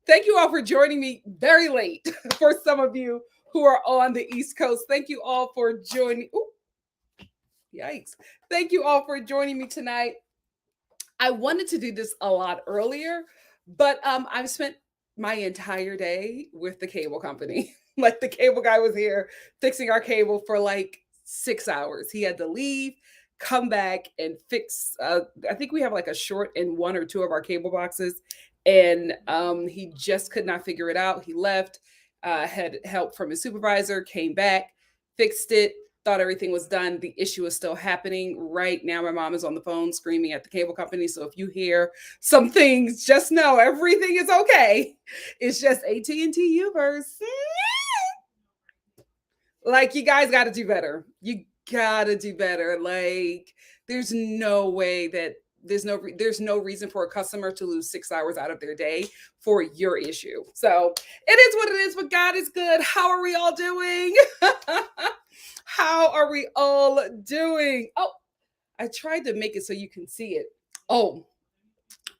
Thank you all for joining me very late for some of you who are on the East Coast. Thank you all for joining. Ooh, yikes. Thank you all for joining me tonight. I wanted to do this a lot earlier, but I've spent my entire day with the cable company. Like the cable guy was here fixing our cable for like 6 hours. He had to leave, come back, and fix. I think we have like a short in one or two of our cable boxes, and he just could not figure it out. He left, had help from his supervisor, came back, fixed it, thought everything was done. The issue is still happening right now. My mom is on the phone screaming at the cable company. So if you hear some things, just know everything is okay. It's just AT&T Uverse. Like, you guys got to do better. You got to do better. Like, there's no way that there's no reason for a customer to lose 6 hours out of their day for your issue. So it is what it is, but God is good. How are we all doing? How are we all doing? Oh, I tried to make it so you can see it. Oh,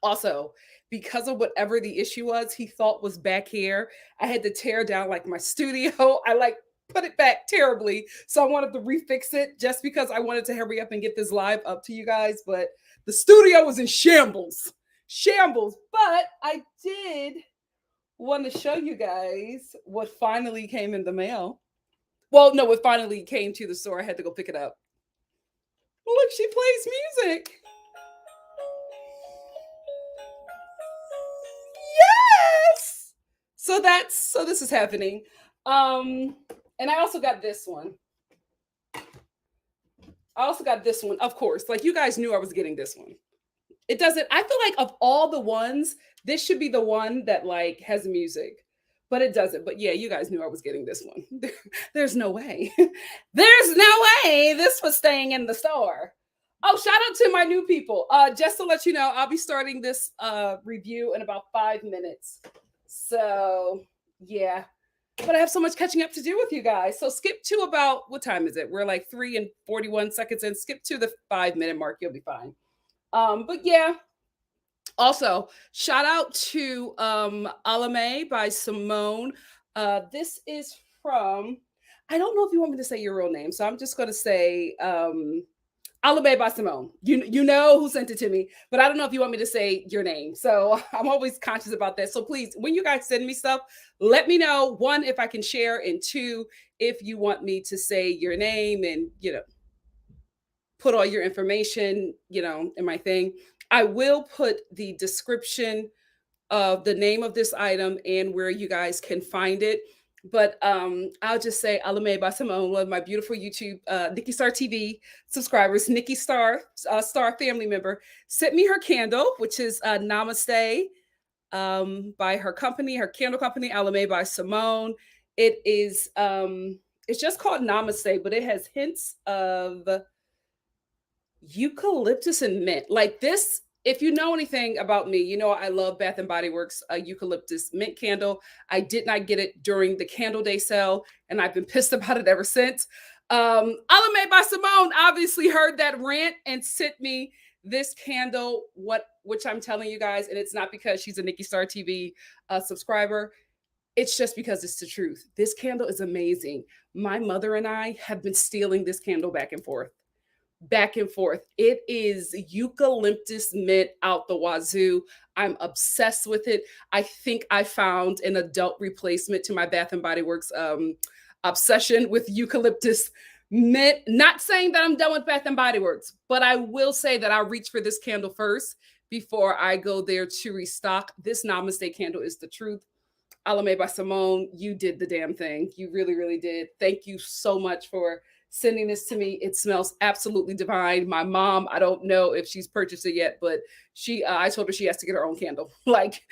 also, because of whatever the issue was, he thought was back here. I had to tear down like my studio. I like put it back terribly. So I wanted to refix it just because I wanted to hurry up and get this live up to you guys. But the studio was in shambles. Shambles. But I did want to show you guys what finally came in the mail. Well, no, it finally came to the store. I had to go pick it up. Look, she plays music. Yes. So this is happening. And I also got this one. Of course. Like, you guys knew I was getting this one. It doesn't, I feel like of all the ones, this should be the one that like has music. But it doesn't. But yeah, you guys knew I was getting this one. There's no way. There's no way this was staying in the store. Oh, shout out to my new people. Just to let you know, I'll be starting this review in about 5 minutes. So yeah. But I have so much catching up to do with you guys. So skip to about, what time is it? We're like 3 and 41 seconds in. Skip to the 5-minute mark. You'll be fine. But yeah. Also, shout out to Alame by Simone. This is from, I don't know if you want me to say your real name, so I'm just going to say Alame by Simone. You know who sent it to me, but I don't know if you want me to say your name. So I'm always conscious about that. So please, when you guys send me stuff, let me know, one, if I can share, and two, if you want me to say your name and, put all your information, in my thing. I will put the description of the name of this item and where you guys can find it. But I'll just say Alame by Simone, one of my beautiful YouTube NikkiStar TV subscribers, NikkiStar Star family member, sent me her candle, which is Namaste by her company, her candle company, Alame by Simone. It is it's just called Namaste, but it has hints of eucalyptus and mint. Like this, if you know anything about me, you know I love Bath and Body Works eucalyptus mint candle. I did not get it during the candle day sale, and I've been pissed about it ever since. Alame by Simone obviously heard that rant and sent me this candle, which I'm telling you guys, and it's not because she's a NikkiStar TV subscriber. It's just because it's the truth. This candle is amazing. My mother and I have been stealing this candle back and forth. It is eucalyptus mint out the wazoo. I'm obsessed with it. I think I found an adult replacement to my Bath and Body Works obsession with eucalyptus mint. Not saying that I'm done with Bath and Body Works, but I will say that I'll reach for this candle first before I go there to restock. This Namaste candle is the truth. Alame by Simone, you did the damn thing. You really, really did. Thank you so much for sending this to me. It smells absolutely divine. My mom, I don't know if she's purchased it yet, but I told her she has to get her own candle. Like,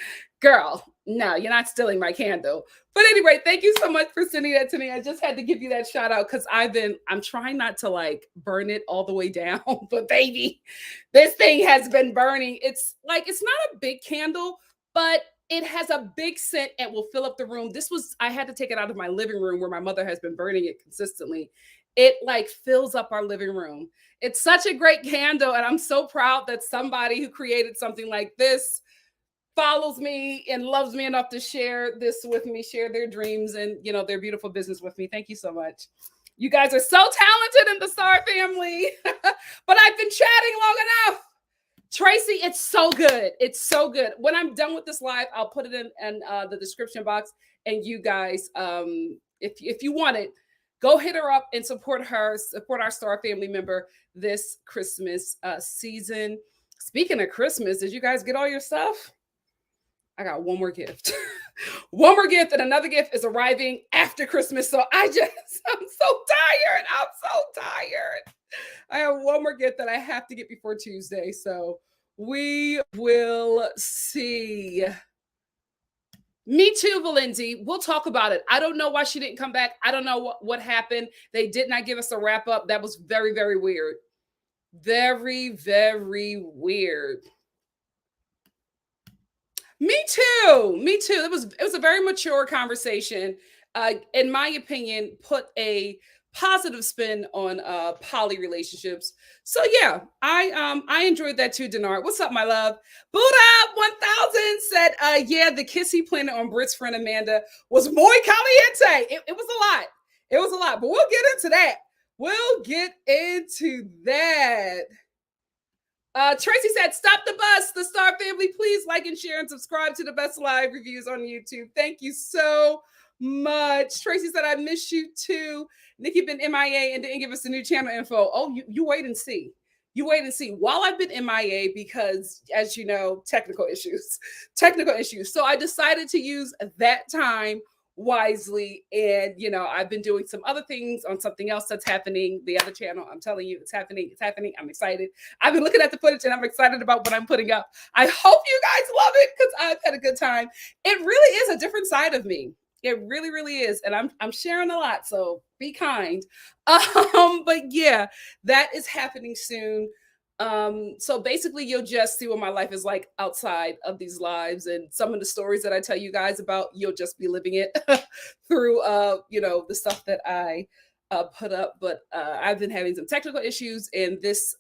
girl, no, you're not stealing my candle. But anyway, thank you so much for sending that to me. I just had to give you that shout out because I'm trying not to like burn it all the way down, but baby, this thing has been burning. It's not a big candle, but it has a big scent and will fill up the room. I had to take it out of my living room where my mother has been burning it consistently. It like fills up our living room. It's such a great candle. And I'm so proud that somebody who created something like this follows me and loves me enough to share this with me, share their dreams and their beautiful business with me. Thank you so much. You guys are so talented in the Star family. But I've been chatting long enough. Tracy, it's so good. It's so good. When I'm done with this live, I'll put it in the description box. And you guys, if you want it, go hit her up and support her, support our Star family member this Christmas season. Speaking of Christmas, did you guys get all your stuff? I got one more gift. One more gift, and another gift is arriving after Christmas. So I'm so tired. I'm so tired. I have one more gift that I have to get before Tuesday. So we will see. Me too, Valenzi. We'll talk about it. I don't know why she didn't come back. I don't know what happened. They did not give us a wrap up. That was very, very weird. Very, very weird. Me too. Me too. It was a very mature conversation. In my opinion, put a positive spin on poly relationships. So yeah, I enjoyed that too, Denard. What's up, my love? Buddha 1000 said, yeah, the kiss he planted on Britt's friend Amanda was muy caliente. It was a lot. It was a lot, but we'll get into that. We'll get into that. Tracy said, stop the bus. The Star family, please like and share and subscribe to the best live reviews on YouTube. Thank you so much. Tracy said, I miss you too. Nikki been MIA and didn't give us the new channel info. Oh, you wait and see. You wait and see. While I've been MIA, because as you know, technical issues. So I decided to use that time wisely. And, I've been doing some other things on something else that's happening. The other channel, I'm telling you, it's happening. It's happening. I'm excited. I've been looking at the footage and I'm excited about what I'm putting up. I hope you guys love it because I've had a good time. It really is a different side of me. It really, really is. And I'm sharing a lot. So be kind. But yeah, that is happening soon. So basically you'll just see what my life is like outside of these lives, and some of the stories that I tell you guys about, you'll just be living it through the stuff that I put up. But I've been having some technical issues, and this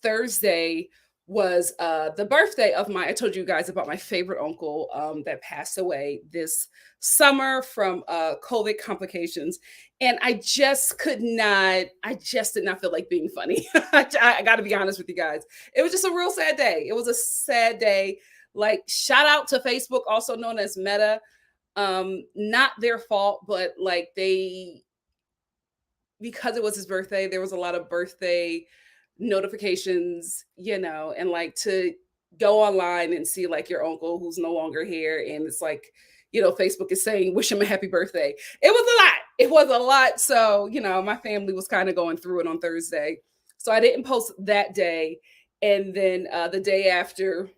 Thursday was the birthday of I told you guys about my favorite uncle that passed away this summer from COVID complications. And I just did not feel like being funny. I got to be honest with you guys. It was just a real sad day. It was a sad day. Like, shout out to Facebook, also known as Meta. Not their fault, but like because it was his birthday, there was a lot of birthday notifications, and like to go online and see like your uncle who's no longer here. And it's like, Facebook is saying, wish him a happy birthday. It was a lot. So, my family was kind of going through it on Thursday. So I didn't post that day. And then the day after,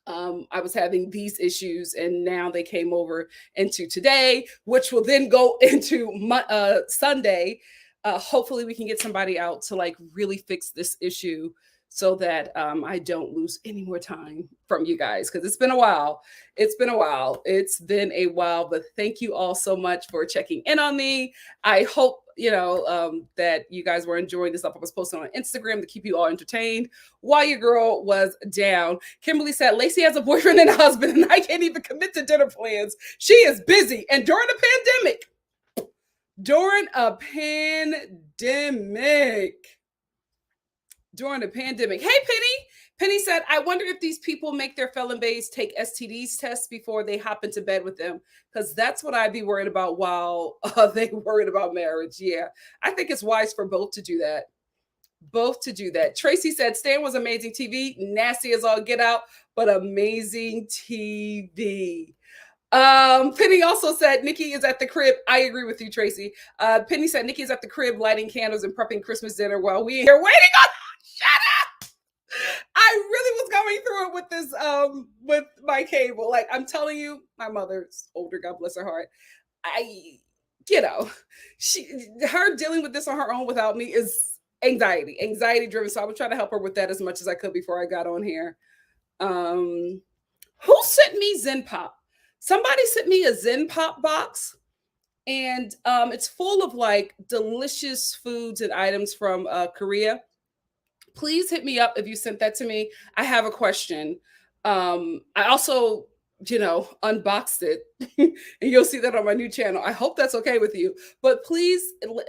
I was having these issues, and now they came over into today, which will then go into Sunday. Hopefully we can get somebody out to like really fix this issue so that I don't lose any more time from you guys, because it's been a while. It's been a while, but thank you all so much for checking in on me. I hope, that you guys were enjoying this stuff I was posting on Instagram to keep you all entertained while your girl was down. Kimberly said, Lacey has a boyfriend and a husband, and I can't even commit to dinner plans. She is busy. And during a pandemic. Hey, Penny said, I wonder if these people make their felon baes take STDs tests before they hop into bed with them, because that's what I'd be worried about while they worried about marriage. Yeah, I think it's wise for both to do that. Tracy said, Stan was amazing TV, nasty as all get out, but amazing TV. Penny also said Nikki is at the crib. I agree with you, Tracy. Penny said Nikki is at the crib lighting candles and prepping Christmas dinner while we here waiting on. Shut up! I really was going through it with this with my cable. Like, I'm telling you, my mother's older, God bless her heart. Her dealing with this on her own without me is anxiety driven. So I was trying to help her with that as much as I could before I got on here. Who sent me Zen Pop? Somebody sent me a Zen Pop box, and it's full of like delicious foods and items from Korea. Please hit me up if you sent that to me. I have a question. I also, unboxed it, and you'll see that on my new channel. I hope that's okay with you. But please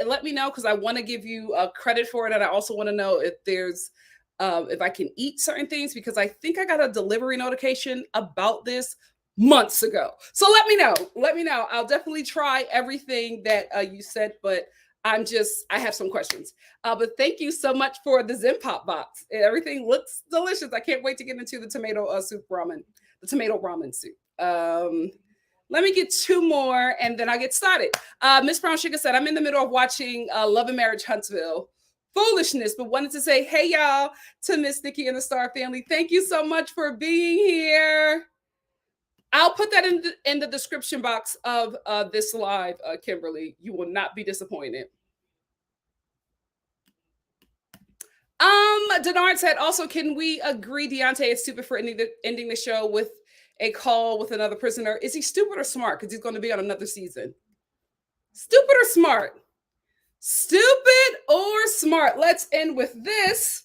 let me know because I want to give you credit for it, and I also want to know if I can eat certain things because I think I got a delivery notification about this months ago. So let me know. Let me know. I'll definitely try everything that you said, but I have some questions. But thank you so much for the Zen Pop box. Everything looks delicious. I can't wait to get into the tomato soup ramen, the tomato ramen soup. Let me get two more and then I'll get started. Miss Brown Sugar said, I'm in the middle of watching Love and Marriage Huntsville. Foolishness, but wanted to say, hey, y'all, to Miss Nikki and the Star family. Thank you so much for being here. I'll put that in the description box of this live, Kimberly. You will not be disappointed. Denard said, also, can we agree Deontay is stupid for ending the show with a call with another prisoner? Is he stupid or smart? Because he's going to be on another season. Stupid or smart? Stupid or smart? Let's end with this.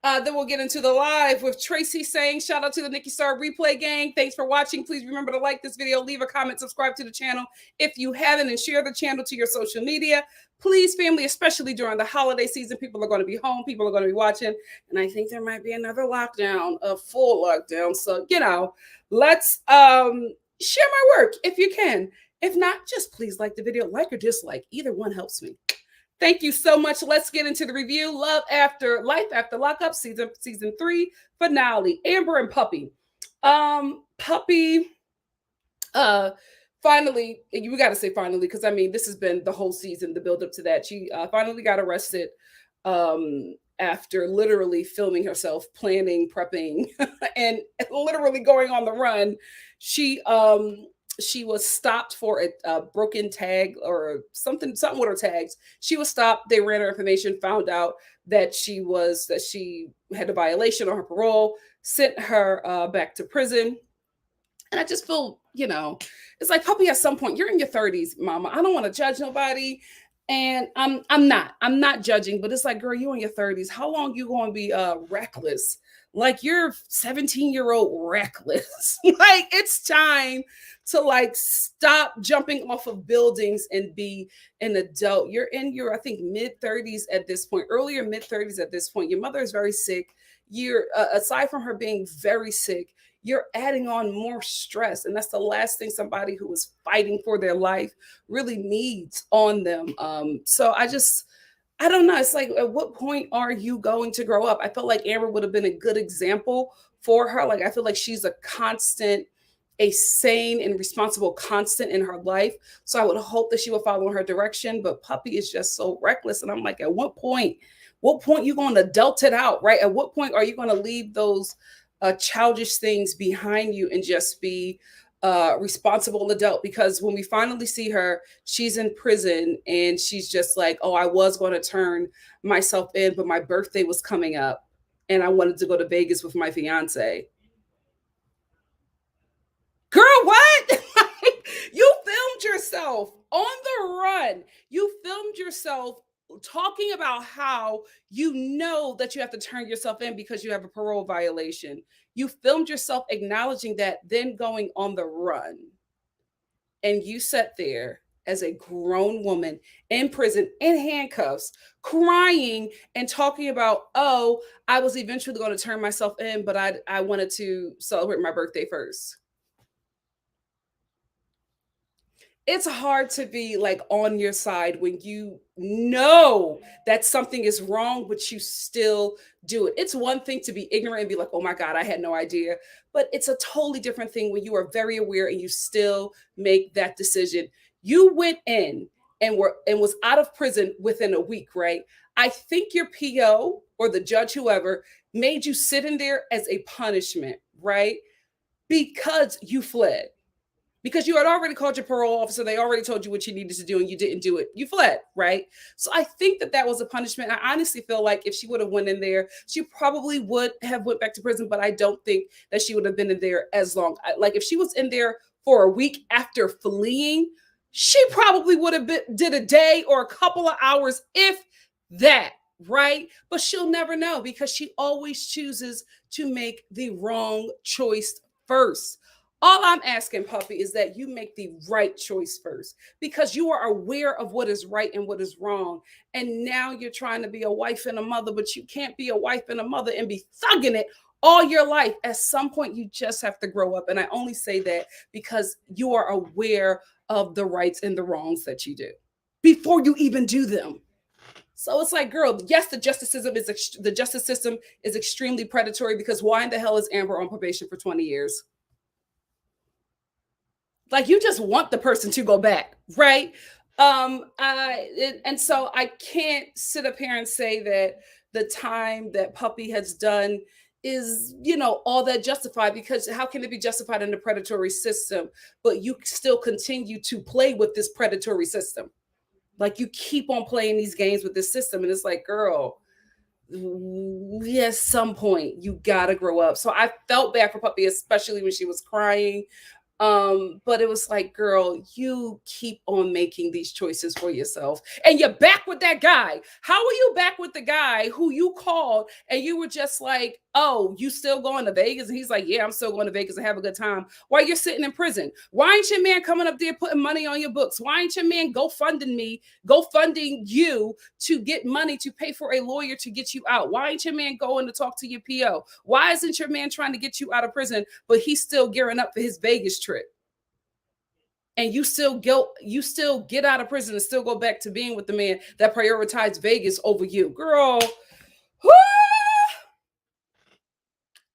Then we'll get into the live with Tracy saying, shout out to the NikkiStar replay gang. Thanks for watching. Please remember to like this video, leave a comment, subscribe to the channel if you haven't, and share the channel to your social media. Please, family, especially during the holiday season, people are going to be home, people are going to be watching, and I think there might be another lockdown, a full lockdown. So, let's share my work if you can. If not, just please like the video, like or dislike. Either one helps me. Thank you so much. Let's get into the review. Life After Lockup, season 3 finale. Amber and Puppy. Puppy, finally, you got to say finally, because I mean, this has been the whole season, the build up to that. She finally got arrested after literally filming herself, planning, prepping, and literally going on the run. She was stopped for a broken tag or something with her tags. She was stopped. They ran her information, found out that she had a violation on her parole, sent her back to prison. And I just feel, it's like, Puppy, at some point, you're in your 30s, mama. I don't want to judge nobody. And I'm not judging, but it's like, girl, you in your 30s. How long you going to be reckless? Like, you're 17-year-old reckless. Like, it's time to stop jumping off of buildings and be an adult. You're in your, I think, mid-30s at this point, earlier mid-30s at this point. Your mother is very sick. You're aside from her being very sick, you're adding on more stress. And that's the last thing somebody who is fighting for their life really needs on them. So I don't know. It's like, at what point are you going to grow up? I felt like Amber would have been a good example for her. Like, I feel like she's a sane and responsible constant in her life. So I would hope that she will follow her direction. But Puppy is just so reckless. And I'm like, at what point you going to adult it out, right? At what point are you going to leave those childish things behind you and just be responsible adult? Because when we finally see her, she's in prison and she's just like, oh, I was going to turn myself in, but my birthday was coming up and I wanted to go to Vegas with my fiance. Girl, what? You filmed yourself on the run. You filmed yourself talking about how you know that you have to turn yourself in because you have a parole violation. You filmed yourself acknowledging that, then going on the run. And you sat there as a grown woman in prison, in handcuffs, crying and talking about, oh, I was eventually going to turn myself in, but I wanted to celebrate my birthday first. It's hard to be like on your side when you know that something is wrong, but you still do it. It's one thing to be ignorant and be like, oh my God, I had no idea. But it's a totally different thing when you are very aware and you still make that decision. You went in and was out of prison within a week, right? I think your PO or the judge, whoever, made you sit in there as a punishment, right? Because you fled. Because you had already called your parole officer. They already told you what you needed to do and you didn't do it. You fled, right? So I think that was a punishment. I honestly feel like if she would have went in there, she probably would have went back to prison, but I don't think that she would have been in there as long. Like, if she was in there for a week after fleeing, she probably would have did a day or a couple of hours, if that. right? But she'll never know because she always chooses to make the wrong choice first. All I'm asking, puppy, is that you make the right choice first because you are aware of what is right and what is wrong. And now you're trying to be a wife and a mother, but you can't be a wife and a mother and be thugging it all your life. At some point, you just have to grow up. And I only say that because you are aware of the rights and the wrongs that you do before you even do them. So it's like, girl, yes, the justice system is extremely predatory because why in the hell is Amber on probation for 20 years? Like you just want the person to go back, right? And so I can't sit up here and say that the time that Puppy has done is, all that justified, because how can it be justified in the predatory system, but you still continue to play with this predatory system? Like you keep on playing these games with this system, and it's like, girl, at some point you gotta grow up. So I felt bad for Puppy, especially when she was crying. But it was like, girl, you keep on making these choices for yourself, and you're back with that guy. How are you back with the guy who you called and you were just like, oh, you still going to Vegas? And he's like, yeah, I'm still going to Vegas and have a good time while you're sitting in prison. Why ain't your man coming up there putting money on your books? Why ain't your man go funding you to get money to pay for a lawyer to get you out? Why ain't your man going to talk to your PO? Why isn't your man trying to get you out of prison, but he's still gearing up for his Vegas trip? And you still get out of prison and still go back to being with the man that prioritized Vegas over you. Girl, whoo,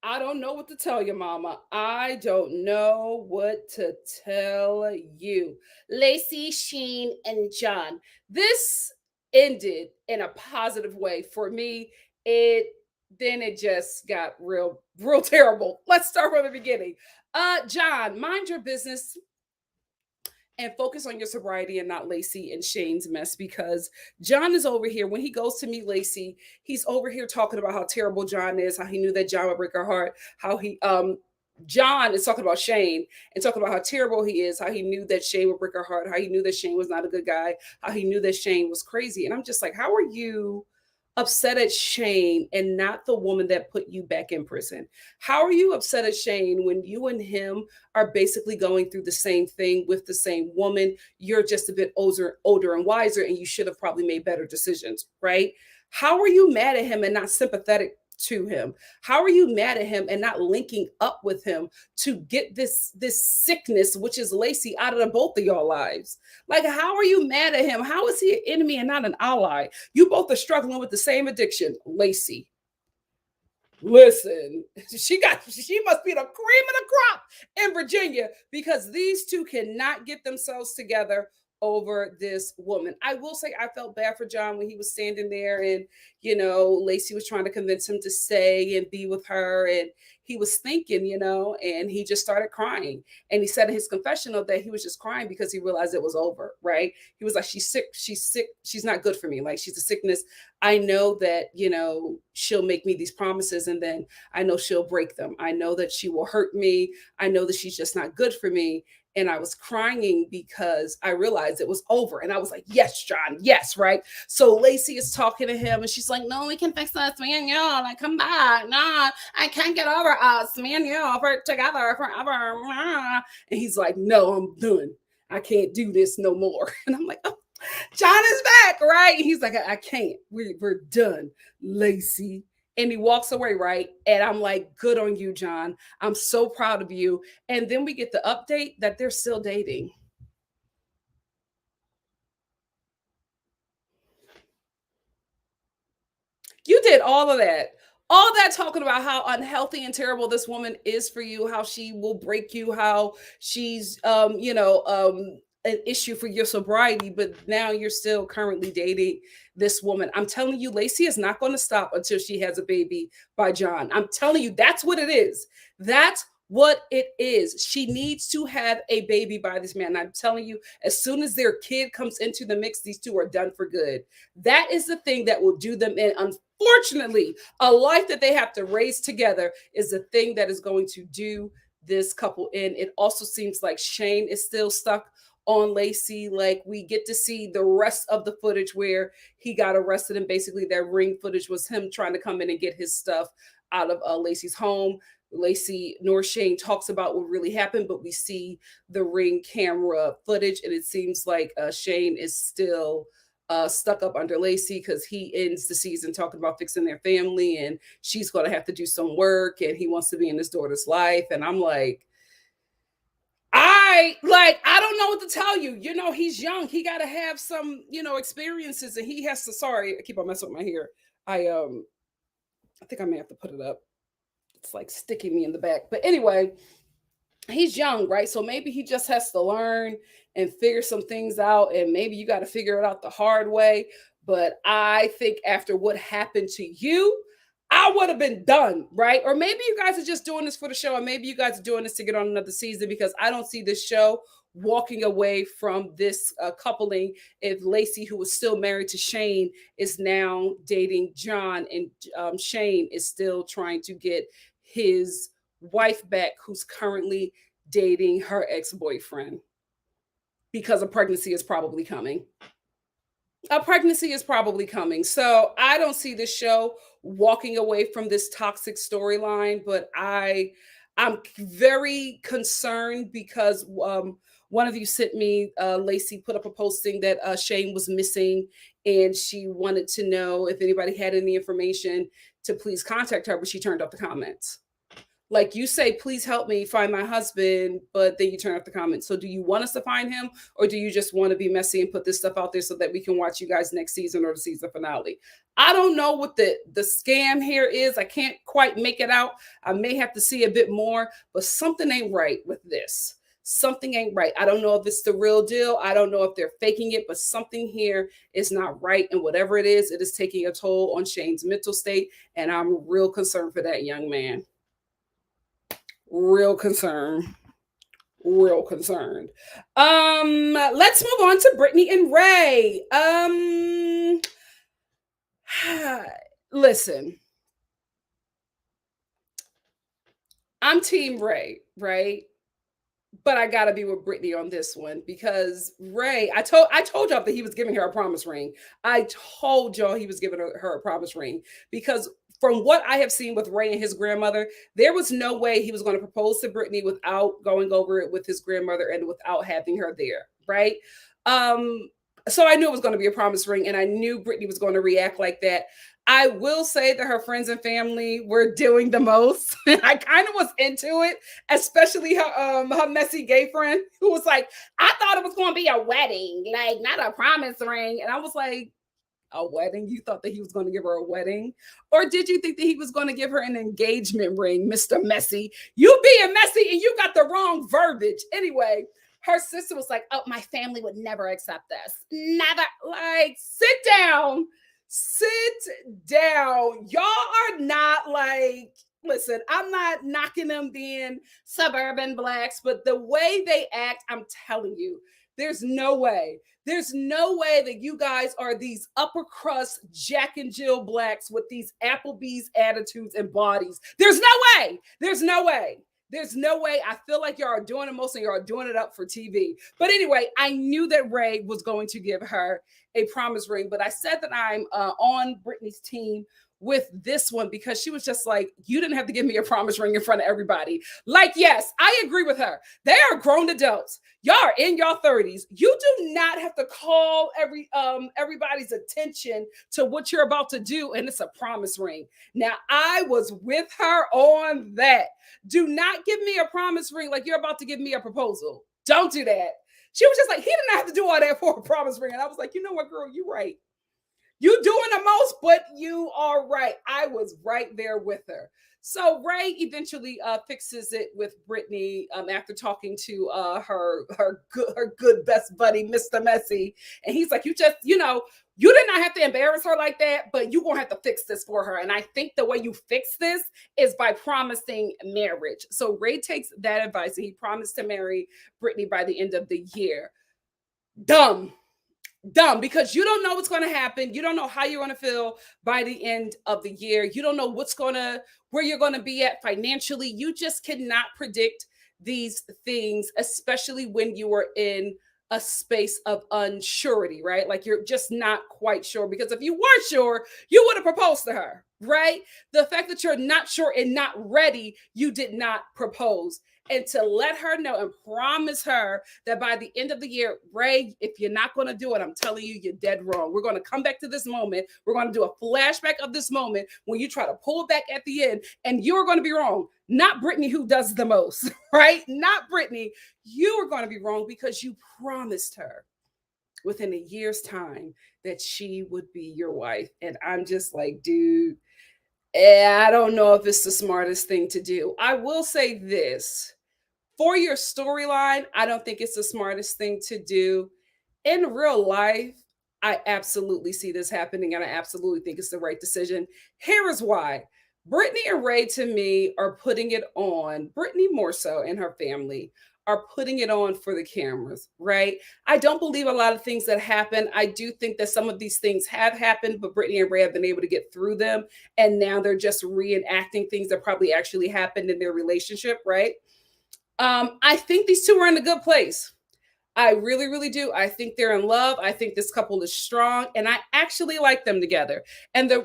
I don't know what to tell you, mama. I don't know what to tell you. Lacey, Sheen, and John. This ended in a positive way for me. It just got real terrible. Let's start from the beginning. John, mind your business and focus on your sobriety and not Lacey and Shane's mess, because John is over here. When he goes to meet Lacey, he's over here talking about how terrible John is, how he knew that John would break her heart, how he John is talking about Shane and talking about how terrible he is, how he knew that Shane would break her heart, how he knew that Shane was not a good guy, how he knew that Shane was crazy. And I'm just like, how are you upset at Shane and not the woman that put you back in prison? How are you upset at Shane when you and him are basically going through the same thing with the same woman? You're just a bit older and wiser, and you should have probably made better decisions, right? How are you mad at him and not sympathetic to him? How are you mad at him and not linking up with him to get this sickness, which is Lacey, out of the both of your lives? Like, how are you mad at him? How is he an enemy and not an ally? You both are struggling with the same addiction. Lacey, listen, she must be the cream of the crop in Virginia, because these two cannot get themselves together over this woman. I will say I felt bad for John when he was standing there and, Lacey was trying to convince him to stay and be with her. And he was thinking, and he just started crying. And he said in his confessional that he was just crying because he realized it was over, right? He was like, she's sick. She's not good for me. Like, she's a sickness. I know that, she'll make me these promises and then I know she'll break them. I know that she will hurt me. I know that she's just not good for me. And I was crying because I realized it was over. And I was like, yes, John, yes, right? So Lacey is talking to him and she's like, no, we can fix this, me and you. Like, come back. Nah, I can't get over us. Me and you, we're together forever. And he's like, no, I'm done. I can't do this no more. And I'm like, oh, John is back, right? And he's like, I can't. We're done, Lacey. And he walks away, right? And I'm like, good on you, John. I'm so proud of you. And then we get the update that they're still dating. You did all of that. All that talking about how unhealthy and terrible this woman is for you, how she will break you, how she's an issue for your sobriety, but now you're still currently dating this woman. I'm telling you, Lacey is not going to stop until she has a baby by John. I'm telling you, that's what it is. That's what it is. She needs to have a baby by this man. I'm telling you, as soon as their kid comes into the mix, these two are done for good. That is the thing that will do them in. Unfortunately, a life that they have to raise together is the thing that is going to do this couple in. It also seems like Shane is still stuck on Lacey. Like we get to see the rest of the footage where he got arrested, and basically that ring footage was him trying to come in and get his stuff out of Lacey's home. Lacey nor Shane talks about what really happened, but we see the ring camera footage, and it seems like Shane is still stuck up under Lacey because he ends the season talking about fixing their family, and she's going to have to do some work, and he wants to be in his daughter's life. And I'm like, I don't know what to tell you. You know, he's young. He got to have some, experiences, and he has to. Sorry, I keep on messing with my hair. I think I may have to put it up. It's like sticking me in the back. But anyway, he's young, right? So maybe he just has to learn and figure some things out, and maybe you got to figure it out the hard way. But I think after what happened to you, I would have been done, right? Or maybe you guys are just doing this for the show, and maybe you guys are doing this to get on another season, because I don't see this show walking away from this coupling. If Lacey, who was still married to Shane, is now dating John, and Shane is still trying to get his wife back, who's currently dating her ex-boyfriend, because a pregnancy is probably coming. So I don't see this show walking away from this toxic storyline, but I'm very concerned because one of you sent me, Lacey put up a posting that Shane was missing, and she wanted to know if anybody had any information to please contact her, but she turned off the comments. Like, you say, please help me find my husband, but then you turn off the comments. So do you want us to find him, or do you just want to be messy and put this stuff out there so that we can watch you guys next season or the season finale? I don't know what the scam here is. I can't quite make it out. I may have to see a bit more, but something ain't right with this. Something ain't right. I don't know if it's the real deal. I don't know if they're faking it, but something here is not right. And whatever it is taking a toll on Shane's mental state. And I'm real concerned for that young man. Real concerned. Let's move on to Brittany and Ray. Listen, I'm team Ray, right? But I gotta be with Brittany on this one, because Ray, I told y'all that he was giving her a promise ring. I told y'all he was giving her a promise ring, because from what I have seen with Ray and his grandmother, there was no way he was going to propose to Brittany without going over it with his grandmother and without having her there, right? So I knew it was going to be a promise ring, and I knew Brittany was going to react like that. I will say that her friends and family were doing the most. I kind of was into it, especially her messy gay friend, who was like, I thought it was going to be a wedding, like not a promise ring. And I was like, a wedding? You thought that he was going to give her a wedding? Or did you think that he was going to give her an engagement ring, Mr. Messy? You being messy, and you got the wrong verbiage. Anyway, her sister was like, oh, my family would never accept this. Never. Like, sit down. Y'all are not like, listen, I'm not knocking them being suburban blacks, but the way they act, I'm telling you, there's no way that you guys are these upper crust Jack and Jill blacks with these Applebee's attitudes and bodies. There's no way. I feel like y'all are doing it mostly. Y'all are doing it up for TV. But anyway, I knew that Ray was going to give her a promise ring. But I said that I'm on Brittany's team with this one, because she was just like, you didn't have to give me a promise ring in front of everybody. Like, yes, I agree with her. They are grown adults. Y'all are in your 30s. You do not have to call everybody's attention to what you're about to do, and it's a promise ring. Now, I was with her on that. Do not give me a promise ring like you're about to give me a proposal. Don't do that. She was just like, he didn't have to do all that for a promise ring. And I was like, you know what, girl, you're right. You doing the most, but you are right. I was right there with her. So Ray eventually fixes it with Brittany after talking to her good best buddy, Mr. Messy. And he's like, you did not have to embarrass her like that, but you're going to have to fix this for her. And I think the way you fix this is by promising marriage. So Ray takes that advice, and he promised to marry Brittany by the end of the year. Dumb, because you don't know what's going to happen. You don't know how you're going to feel by the end of the year. You don't know where you're going to be at financially. You just cannot predict these things, especially when you are in a space of unsurety, right? Like you're just not quite sure. Because if you were sure, you would have proposed to her, right? The fact that you're not sure and not ready, you did not propose. And to let her know and promise her that by the end of the year, Ray, if you're not going to do it, I'm telling you, you're dead wrong. We're going to come back to this moment. We're going to do a flashback of this moment when you try to pull back at the end, and you're going to be wrong. Not Brittany, who does the most, right? Not Brittany. You are going to be wrong because you promised her within a year's time that she would be your wife. And I'm just like, dude, I don't know if it's the smartest thing to do. I will say this for your storyline, I don't think it's the smartest thing to do. In real life, I absolutely see this happening and I absolutely think it's the right decision. Here is why. Brittany and Ray, to me, are putting it on, Brittany more so and her family are putting it on for the cameras, right? I don't believe a lot of things that happen. I do think that some of these things have happened, but Brittany and Ray have been able to get through them. And now they're just reenacting things that probably actually happened in their relationship, right? I think these two are in a good place. I really, really do. I think they're in love. I think this couple is strong, and I actually like them together. And the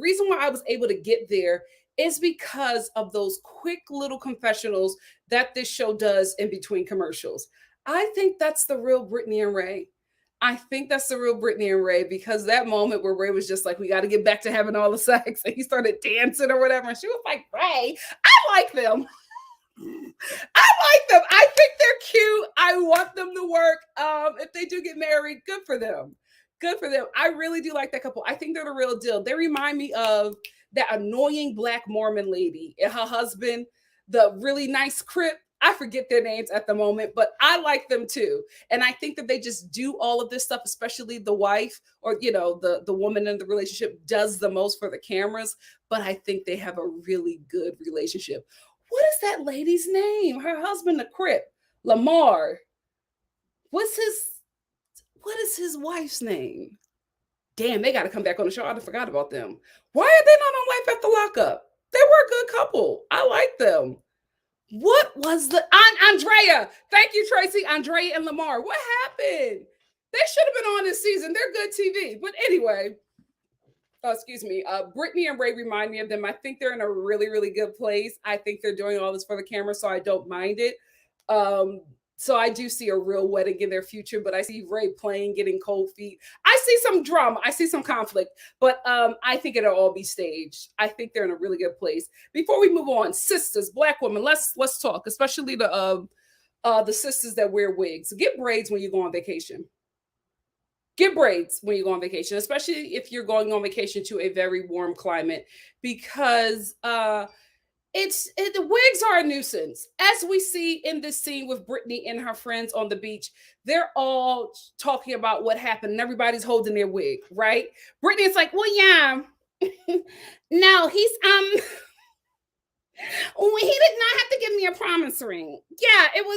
reason why I was able to get there is because of those quick little confessionals that this show does in between commercials. I think that's the real Brittany and Ray. I think that's the real Brittany and Ray because that moment where Ray was just like, we got to get back to having all the sex, and he started dancing or whatever, and she was like, Ray, I like them. I like them. I think they're cute. I want them to work. If they do get married, good for them. Good for them. I really do like that couple. I think they're the real deal. They remind me of that annoying black Mormon lady and her husband, the really nice Crip. I forget their names at the moment, but I like them too. And I think that they just do all of this stuff, especially the wife or the woman in the relationship does the most for the cameras. But I think they have a really good relationship. What is that lady's name? Her husband, the Crip, Lamar. What's his? What is his wife's name? Damn, they got to come back on the show. I forgot about them. Why are they not on Life After Lockup? They were a good couple. I like them. What was the Andrea? Thank you, Tracy. Andrea and Lamar. What happened? They should have been on this season. They're good TV. But anyway, excuse me, Brittany and Ray remind me of them. I think they're in a really, really good place. I think they're doing all this for the camera, so I don't mind it. So I do see a real wedding in their future, but I see Ray playing, getting cold feet. I see some drama. I see some conflict, but I think it'll all be staged. I think they're in a really good place. Before we move on, sisters, black women, let's talk, especially the sisters that wear wigs. Get braids when you go on vacation. Get braids when you go on vacation, especially if you're going on vacation to a very warm climate, because the wigs are a nuisance. As we see in this scene with Brittany and her friends on the beach, they're all talking about what happened and everybody's holding their wig, right? Brittany's like, well, yeah. No, he's he did not have to give me a promise ring. Yeah, it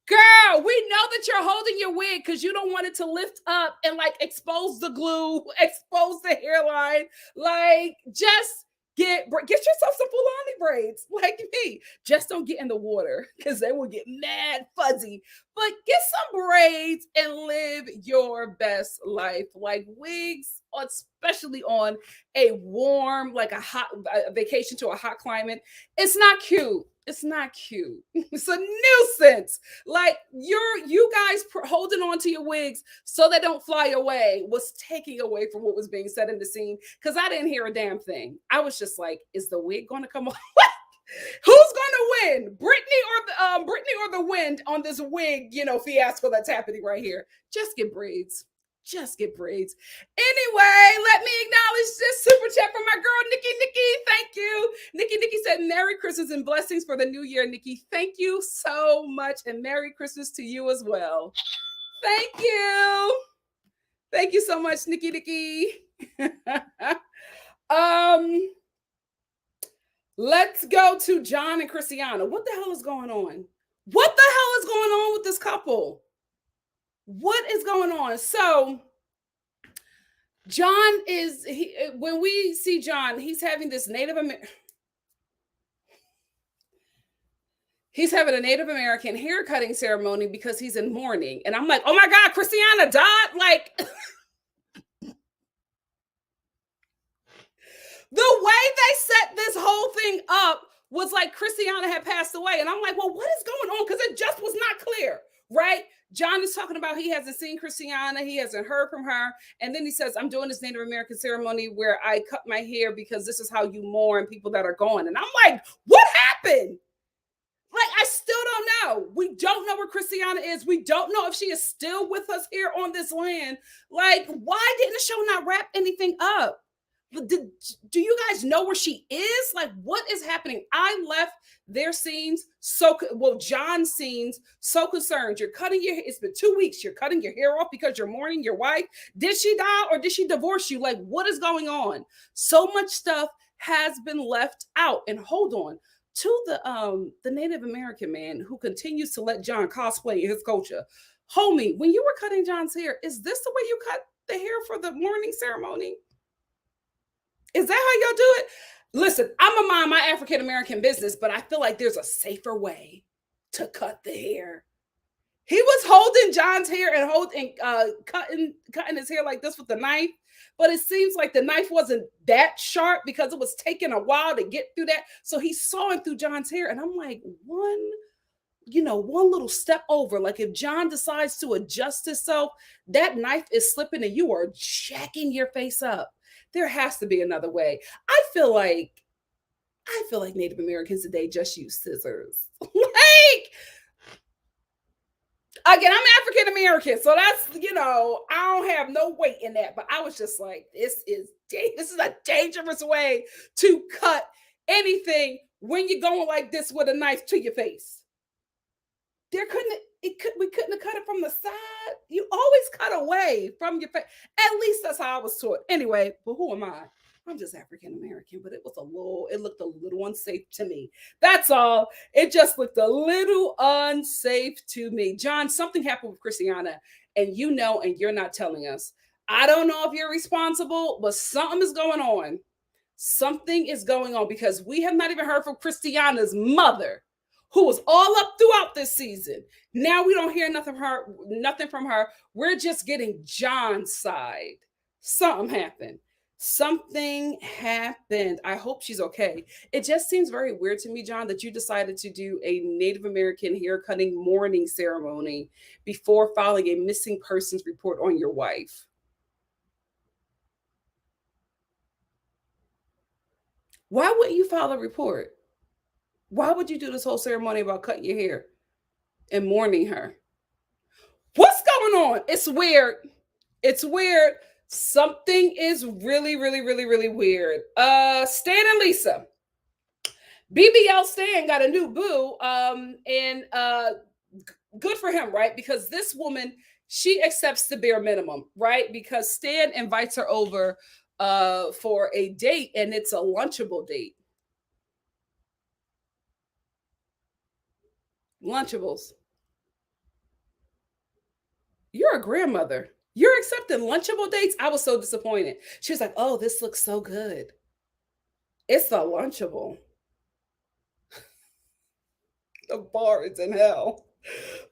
Girl, we know that you're holding your wig because you don't want it to lift up and like expose the glue, expose the hairline. Like, just get yourself some Fulani braids, like me. Just don't get in the water because they will get mad fuzzy. But get some braids and live your best life. Like wigs, especially on a warm, like a vacation to a hot climate, it's not cute. It's not cute. It's a nuisance. Like you guys holding on to your wigs so they don't fly away was taking away from what was being said in the scene because I didn't hear a damn thing. I was just like, is the wig going to come off? Who's going to win, Brittany or the wind on this wig, fiasco that's happening right here? Just get braids. Just get braids. Anyway, let me acknowledge this super chat from my girl, Nikki. Thank you. Nikki said, Merry Christmas and blessings for the new year, Nikki. Thank you so much. And Merry Christmas to you as well. Thank you. Thank you so much, Nikki. Let's go to John and Christiana. What the hell is going on? What the hell is going on with this couple? What is going on? So John when we see John, he's having this Native American. He's having a Native American hair cutting ceremony because he's in mourning. And I'm like, oh my God, Christiana died. Like, the way they set this whole thing up was like Christiana had passed away. And I'm like, well, what is going on? Because it just was not clear, right? John is talking about he hasn't seen Christiana, he hasn't heard from her. And then he says, I'm doing this Native American ceremony where I cut my hair because this is how you mourn people that are gone. And I'm like, what happened? Like, I still don't know. We don't know where Christiana is. We don't know if she is still with us here on this land. Like, why didn't the show not wrap anything up? Do you guys know where she is? Like, what is happening? I left their scenes John's scenes so concerned. You're cutting your hair. It's been 2 weeks. You're cutting your hair off because you're mourning your wife. Did she die or did she divorce you? Like, what is going on? So much stuff has been left out. And hold on. To the Native American man who continues to let John cosplay in his culture. Homie, when you were cutting John's hair, is this the way you cut the hair for the mourning ceremony? Is that how y'all do it? Listen, I'm a mind my African American business, but I feel like there's a safer way to cut the hair. He was holding John's hair and cutting his hair like this with the knife, but it seems like the knife wasn't that sharp because it was taking a while to get through that. So he's sawing through John's hair, and I'm like, one little step over. Like if John decides to adjust himself, that knife is slipping and you are jacking your face up. There has to be another way. I feel like Native Americans today just use scissors. Like, again, I'm African American, so that's, I don't have no weight in that. But I was just like, this is a dangerous way to cut anything when you're going like this with a knife to your face. We couldn't have cut it from the side. You always cut away from your face. At least that's how I was taught. Anyway, but who am I? I'm just African American, but it looked a little unsafe to me. That's all. It just looked a little unsafe to me. John, something happened with Christiana, and and you're not telling us. I don't know if you're responsible, but something is going on. Something is going on because we have not even heard from Christiana's mother, who was all up throughout this season. Now we don't hear nothing from her. We're just getting John's side. Something happened. I hope she's okay. It just seems very weird to me, John, that you decided to do a Native American hair cutting mourning ceremony before filing a missing persons report on your wife. Why wouldn't you file a report? Why would you do this whole ceremony about cutting your hair and mourning her? What's going on? It's weird. It's weird. Something is really, really, really, really weird. Stan and Lisa. BBL Stan got a new boo. And good for him, right? Because this woman, she accepts the bare minimum, right? Because Stan invites her over for a date, and it's a lunchable date. Lunchables. You're a grandmother. You're accepting lunchable dates? I was so disappointed. She was like, oh, this looks so good. It's a lunchable. The bar is in hell.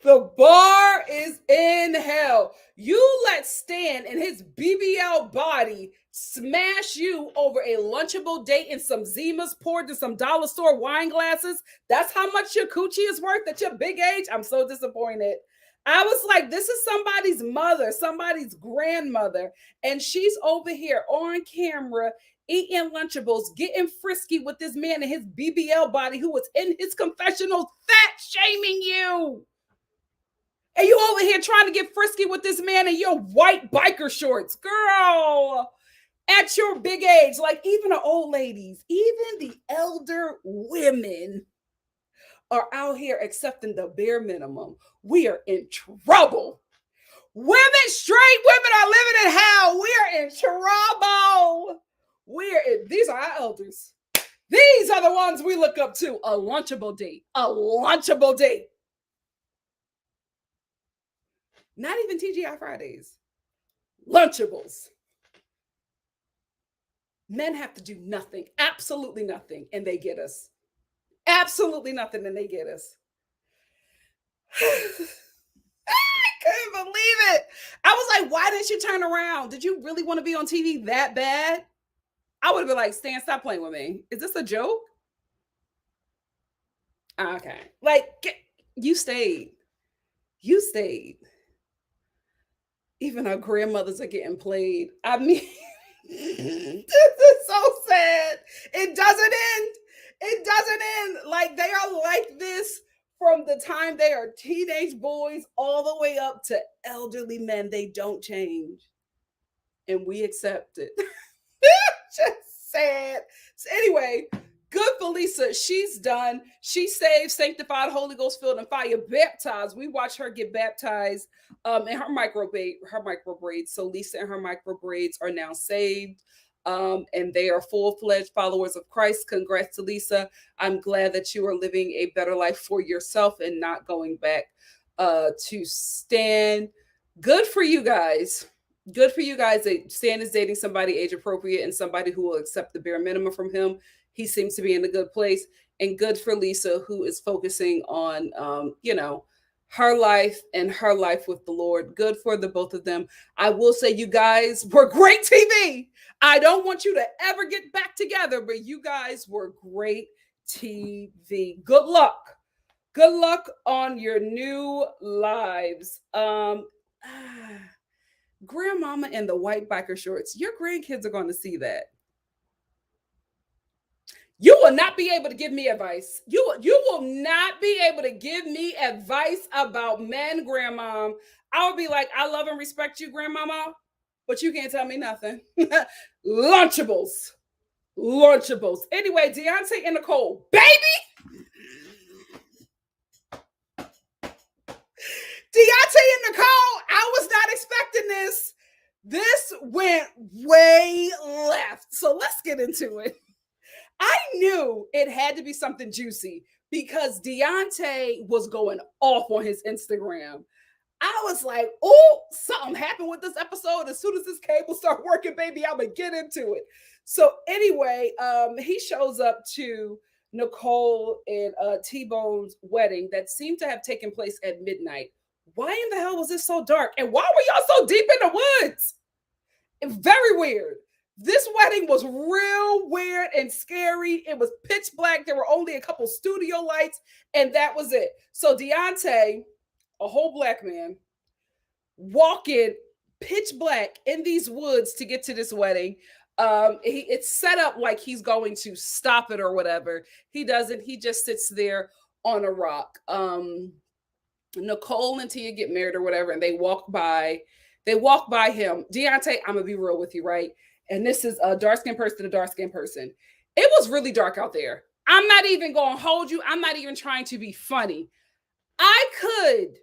The bar is in hell. You let Stan and his BBL body smash you over a lunchable date and some Zimas poured in some dollar store wine glasses. That's how much your coochie is worth at your big age. I'm so disappointed. I was like, this is somebody's mother, somebody's grandmother, and she's over here on camera eating Lunchables, getting frisky with this man and his BBL body who was in his confessional fat shaming you. And you over here trying to get frisky with this man in your white biker shorts. Girl, at your big age, like even the old ladies, even the elder women are out here accepting the bare minimum. We are in trouble. Straight women are living in hell. We are in trouble. These are our elders. These are the ones we look up to. A lunchable date. A lunchable date. Not even TGI Fridays. Lunchables. Men have to do nothing. Absolutely nothing. And they get us. Absolutely nothing. And they get us. Couldn't believe it. I was like, why didn't you turn around? Did you really want to be on TV that bad? I would have been like, Stan, stop playing with me. Is this a joke? Okay. Like, you stayed. You stayed. Even our grandmothers are getting played. I mean, this is so sad. It doesn't end. It doesn't end. Like, they are like this from the time they are teenage boys all the way up to elderly men. They don't change. And we accept it. Just sad. So anyway, good for Lisa. She's done. She's saved, sanctified, Holy Ghost filled, and fire baptized. We watched her get baptized in her micro braids. So Lisa and her micro braids are now saved. And they are full-fledged followers of Christ. Congrats to Lisa. I'm glad that you are living a better life for yourself and not going back to Stan. Good for you guys. Good for you guys that Stan is dating somebody age appropriate and somebody who will accept the bare minimum from him. He seems to be in a good place. And good for Lisa, who is focusing on, her life and her life with the Lord. Good for the both of them. I will say you guys were great TV. I don't want you to ever get back together, but you guys were great TV. Good luck. Good luck on your new lives. Grandmama in the white biker shorts. Your grandkids are going to see that. You will not be able to give me advice. You will not be able to give me advice about men, grandmom. I will be like, I love and respect you, grandmama, but you can't tell me nothing. Lunchables. Lunchables. Anyway, Deontay and Nicole, baby. Deontay and Nicole, I was not expecting this. This went way left. So let's get into it. I knew it had to be something juicy because Deontay was going off on his Instagram. I was like, oh, something happened with this episode. As soon as this cable start working, baby, I'm going to get into it. So anyway, he shows up to Nicole and T-Bone's wedding that seemed to have taken place at midnight. Why in the hell was it so dark? And why were y'all so deep in the woods? Very weird. This wedding was real weird and scary. It was pitch black. There were only a couple studio lights, and that was it. So Deontay, a whole black man, walking pitch black in these woods to get to this wedding. It's set up like he's going to stop it or whatever. He doesn't. He just sits there on a rock. Nicole and Tia get married or whatever, and they walk by him. Deontay, I'm gonna be real with you, right? And this is a dark-skinned person to a dark-skinned person. It was really dark out there. I'm not even gonna hold you. I'm not even trying to be funny. I could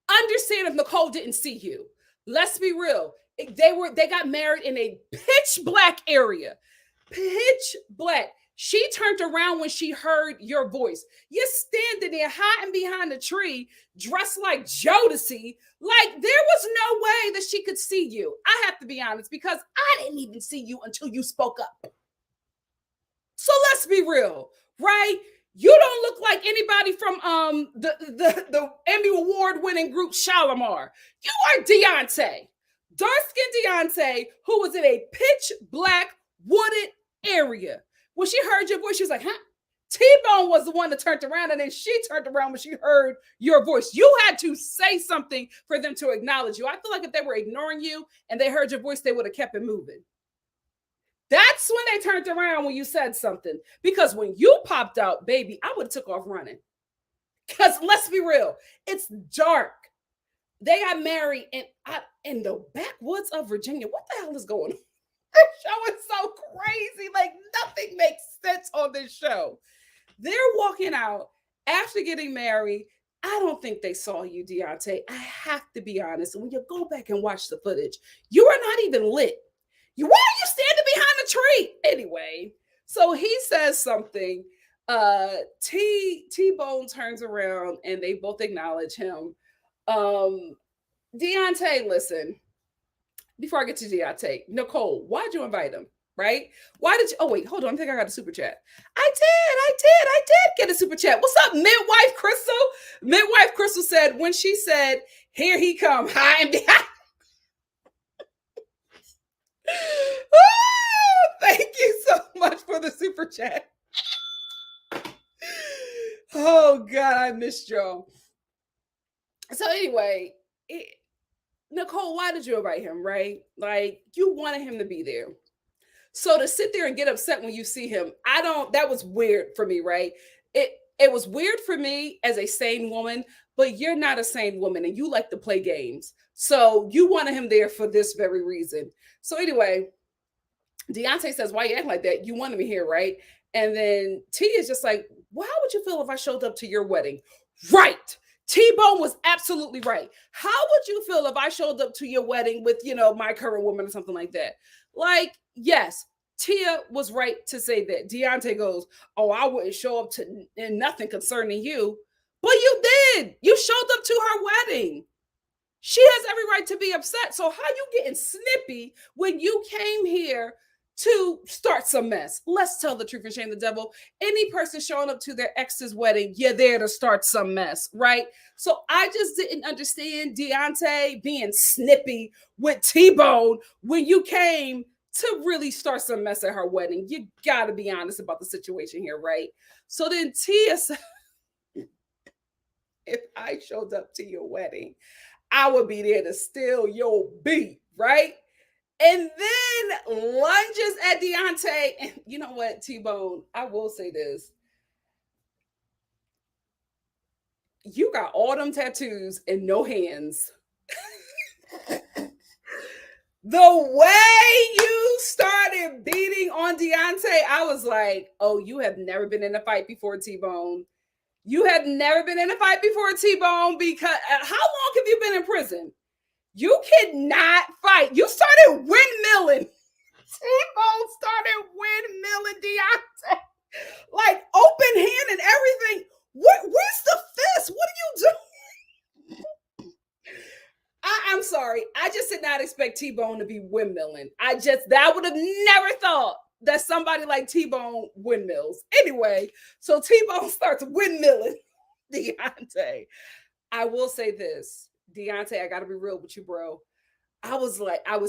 understand if Nicole didn't see you. Let's be real. They got married in a pitch black area. Pitch black. She turned around when she heard your voice. You're standing there hiding behind a tree, dressed like Jodeci. Like, there was no way that she could see you. I have to be honest, because I didn't even see you until you spoke up. So let's be real, right? You don't look like anybody from the Emmy Award winning group Shalimar. You are Deontay, dark-skinned Deontay, who was in a pitch black wooded area. When she heard your voice, she was like, huh? T-Bone was the one that turned around, and then she turned around when she heard your voice. You had to say something for them to acknowledge you. I feel like if they were ignoring you and they heard your voice, they would have kept it moving. That's when they turned around when you said something. Because when you popped out, baby, I would have took off running. Because let's be real, it's dark. They got married in the backwoods of Virginia. What the hell is going on? This show is so crazy. Like, nothing makes sense on this show. They're walking out after getting married. I don't think they saw you, Deontay. I have to be honest. When you go back and watch the footage, you are not even lit. Why are you standing behind the tree? Anyway, so he says something. T-Bone turns around and they both acknowledge him. Deontay, listen. Before I get to Deontay, Nicole, why'd you invite him? right? Why did you? Oh wait, hold on. I think I got a super chat. I did get a super chat. What's up, midwife Crystal? Midwife Crystal said when she said, "Here he come, high and behind." Thank you so much for the super chat. Oh God, I missed y'all. So anyway, Nicole, why did you invite him? Right? Like you wanted him to be there. So to sit there and get upset when you see him, I don't. That was weird for me, right? It was weird for me as a sane woman, but you're not a sane woman and you like to play games. So you wanted him there for this very reason. So anyway, Deontay says, "Why you act like that? You wanted me here, right?" And then T is just like, "Well, how would you feel if I showed up to your wedding?" Right. T-Bone was absolutely right. How would you feel if I showed up to your wedding with, my current woman or something like that? Like, yes, Tia was right to say that. Deontay goes, "Oh, I wouldn't show up to nothing concerning you." But you did. You showed up to her wedding. She has every right to be upset. So how you getting snippy when you came here to start some mess? Let's tell the truth and shame the devil. Any person showing up to their ex's wedding, you're there to start some mess, right? So I just didn't understand Deontay being snippy with T-Bone when you came to really start some mess at her wedding. You got to be honest about the situation here, right? So then Tia said, if I showed up to your wedding, I would be there to steal your beat, right? And then lunges at Deontay. And you know what, T-Bone, I will say this. You got all them tattoos and no hands. The way you started beating on Deontay, I was like, oh, you have never been in a fight before, T-Bone. You have never been in a fight before, T-Bone, because how long have you been in prison? You cannot fight. You started windmilling. T-Bone started windmilling Deontay. Like open hand and everything. Where's the fist? What are you doing? I'm sorry. I just did not expect T-Bone to be windmilling. I would have never thought that somebody like T-Bone windmills. Anyway, so T-Bone starts windmilling Deontay. I will say this, Deontay, I got to be real with you, bro. I was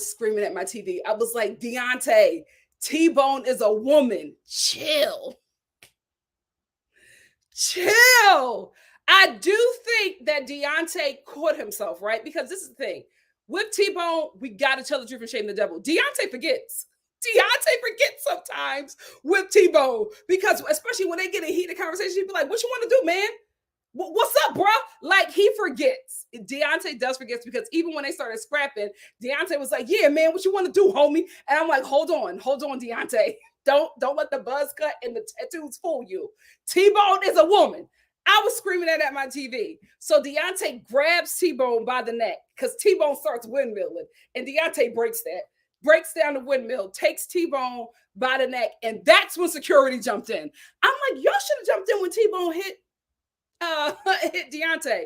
screaming at my TV. I was like, Deontay, T-Bone is a woman. Chill. I do think that Deontay caught himself, right? Because this is the thing. With T-Bone, we got to tell the truth and shame the devil. Deontay forgets. Deontay forgets sometimes with T-Bone because especially when they get in heated conversation, he'd be like, what you want to do, man? What's up, bro? Like he forgets. Deontay does forget because even when they started scrapping, Deontay was like, yeah, man, what you want to do, homie? And I'm like, hold on, Deontay. Don't let the buzz cut and the tattoos fool you. T-Bone is a woman. I was screaming at my TV. So Deontay grabs T-Bone by the neck because T-Bone starts windmilling. And Deontay breaks down the windmill, takes T-Bone by the neck. And that's when security jumped in. I'm like, y'all should have jumped in when T-Bone hit Deontay.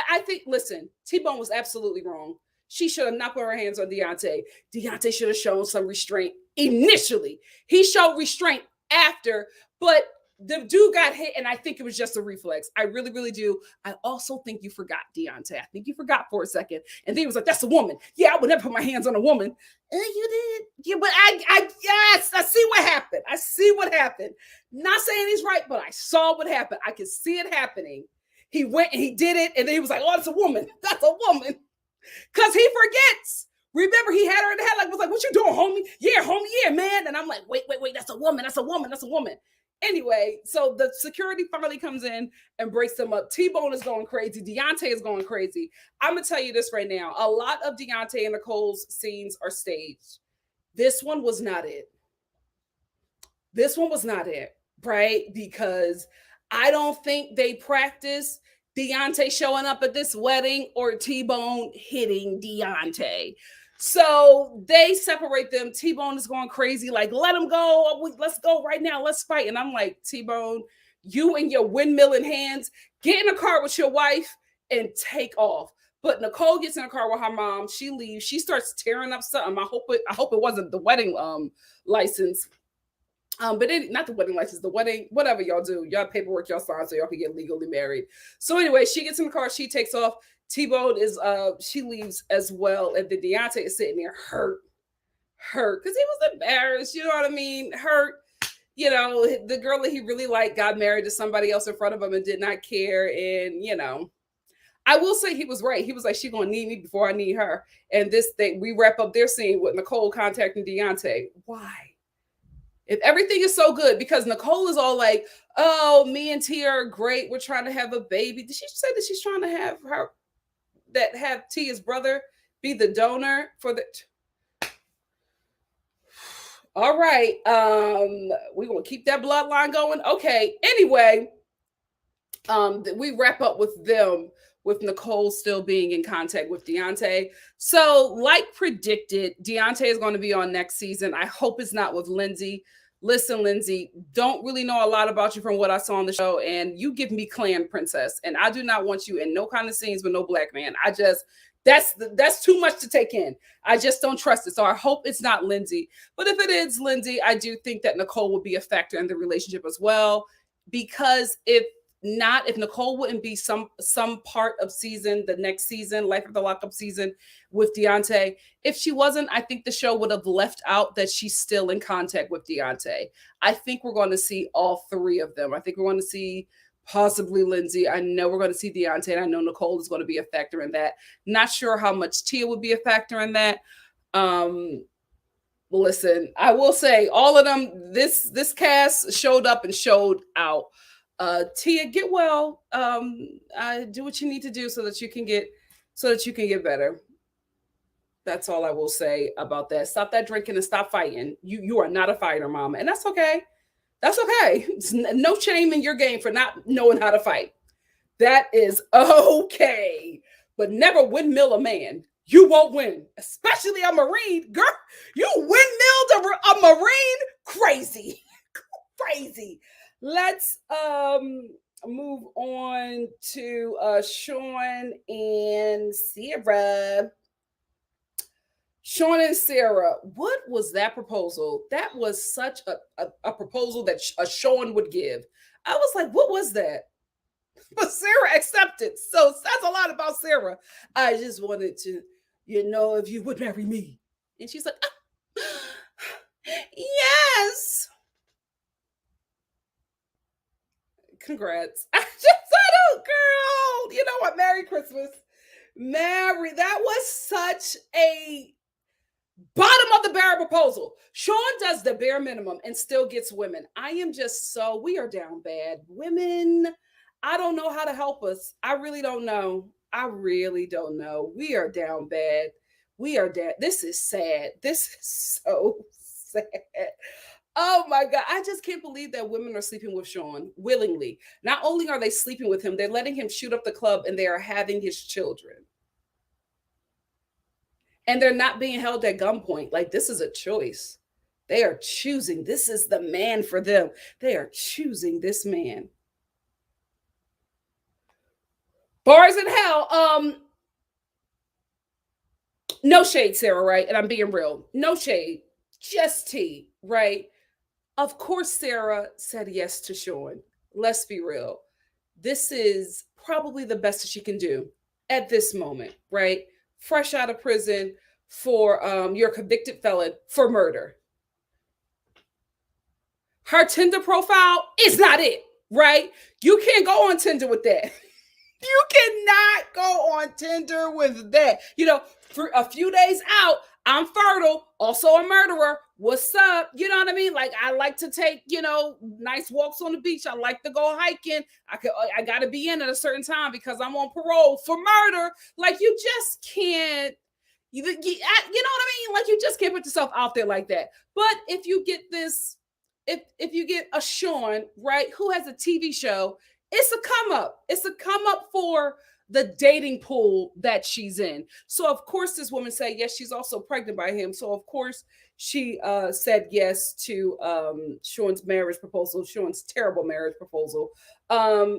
I think, listen, T-Bone was absolutely wrong. She should have not put her hands on Deontay. Deontay should have shown some restraint initially. He showed restraint after, but the dude got hit, and I think it was just a reflex. I really, really do. I also think you forgot, Deontay. I think you forgot for a second. And then he was like, that's a woman. Yeah, I would never put my hands on a woman. You did. Yeah, but yes, I see what happened. Not saying he's right, but I saw what happened. I could see it happening. He went and he did it, and then he was like, oh, that's a woman. That's a woman. Because he forgets. Remember, he had her in the head, like, was like, what you doing, homie? Yeah, homie, yeah, man. And I'm like, wait, that's a woman. Anyway, so the security finally comes in and breaks them up. T-Bone is going crazy. Deontay is going crazy. I'm going to tell you this right now. A lot of Deontay and Nicole's scenes are staged. This one was not it. Right? Because I don't think they practiced Deontay showing up at this wedding or T-Bone hitting Deontay. So they separate them. T-Bone is going crazy, like, let him go. Let's go right now. Let's fight. And I'm like, T-Bone, you and your windmilling hands, get in a car with your wife and take off. But Nicole gets in the car with her mom. She leaves. She starts tearing up something. I hope it wasn't the wedding license. But not the wedding license, the wedding, whatever y'all do, y'all paperwork y'all sign so y'all can get legally married. So anyway, she gets in the car, she takes off. T-Bone is she leaves as well. And then Deontay is sitting there hurt, because he was embarrassed, you know what I mean? Hurt. The girl that he really liked got married to somebody else in front of him and did not care. And I will say he was right. He was like, she gonna need me before I need her. And this thing, we wrap up their scene with Nicole contacting Deontay. Why? If everything is so good, because Nicole is all like, oh, me and Tia are great. We're trying to have a baby. Did she say that she's trying to have Tia's brother be the donor for the? All right. We gonna keep that bloodline going. Okay. Anyway, we wrap up with them, with Nicole still being in contact with Deontay. So, like predicted, Deontay is going to be on next season. I hope it's not with Lindsay. Listen, Lindsay, don't really know a lot about you from what I saw on the show, and you give me clan princess, and I do not want you in no kind of scenes with no black man. That's too much to take in. I just don't trust it. So I hope it's not Lindsay. But if it is Lindsay, I do think that Nicole will be a factor in the relationship as well, because if Nicole wouldn't be some part of the next season, Life of the Lockup season with Deontay, if she wasn't, I think the show would have left out that she's still in contact with Deontay. I think we're going to see all three of them. I think we're going to see possibly Lindsay. I know we're going to see Deontay, and I know Nicole is going to be a factor in that. Not sure how much Tia would be a factor in that. Listen, I will say all of them, this cast showed up and showed out. Tia, get well. Do what you need to do so that you can get better. That's all I will say about that. Stop that drinking and stop fighting. You are not a fighter, mama, and that's okay. That's okay. It's no shame in your game for not knowing how to fight. That is okay. But never windmill a man. You won't win, especially a Marine. Girl, you windmilled a Marine. Crazy. Crazy. Let's move on to Sean and Sarah. Sean and Sarah, what was that proposal? That was such a proposal that a Sean would give. I was like, what was that? But Sarah accepted. So it says a lot about Sarah. I just wanted to, if you would marry me. And she's like, yes. Congrats. I don't, girl. You know what? Merry Christmas. That was such a bottom of the barrel proposal. Sean does the bare minimum and still gets women. We are down bad. Women, I don't know how to help us. I really don't know. We are down bad. We are down. This is sad. This is so sad. Oh my God. I just can't believe that women are sleeping with Sean willingly. Not only are they sleeping with him, they're letting him shoot up the club and they are having his children. And they're not being held at gunpoint. Like, this is a choice. They are choosing. This is the man for them. They are choosing this man. Bars in hell. No shade, Sarah, right? And I'm being real. No shade. Just tea, right? Of course, Sarah said yes to Sean. Let's be real. This is probably the best that she can do at this moment, right? Fresh out of prison for you're a convicted felon for murder. Her Tinder profile is not it, right? You can't go on Tinder with that. You cannot go on Tinder with that. For a few days out, I'm fertile, also a murderer. What's up? You know what I mean? Like, I like to take, nice walks on the beach. I like to go hiking. I got to be in at a certain time because I'm on parole for murder. Like, you just can't, you know what I mean? Like, you just can't put yourself out there like that. But if you get this, if you get a Sean, right, who has a TV show, it's a come up. It's a come up for the dating pool that she's in. So of course this woman said yes. She's also pregnant by him. So of course she said yes to Sean's marriage proposal, Sean's terrible marriage proposal.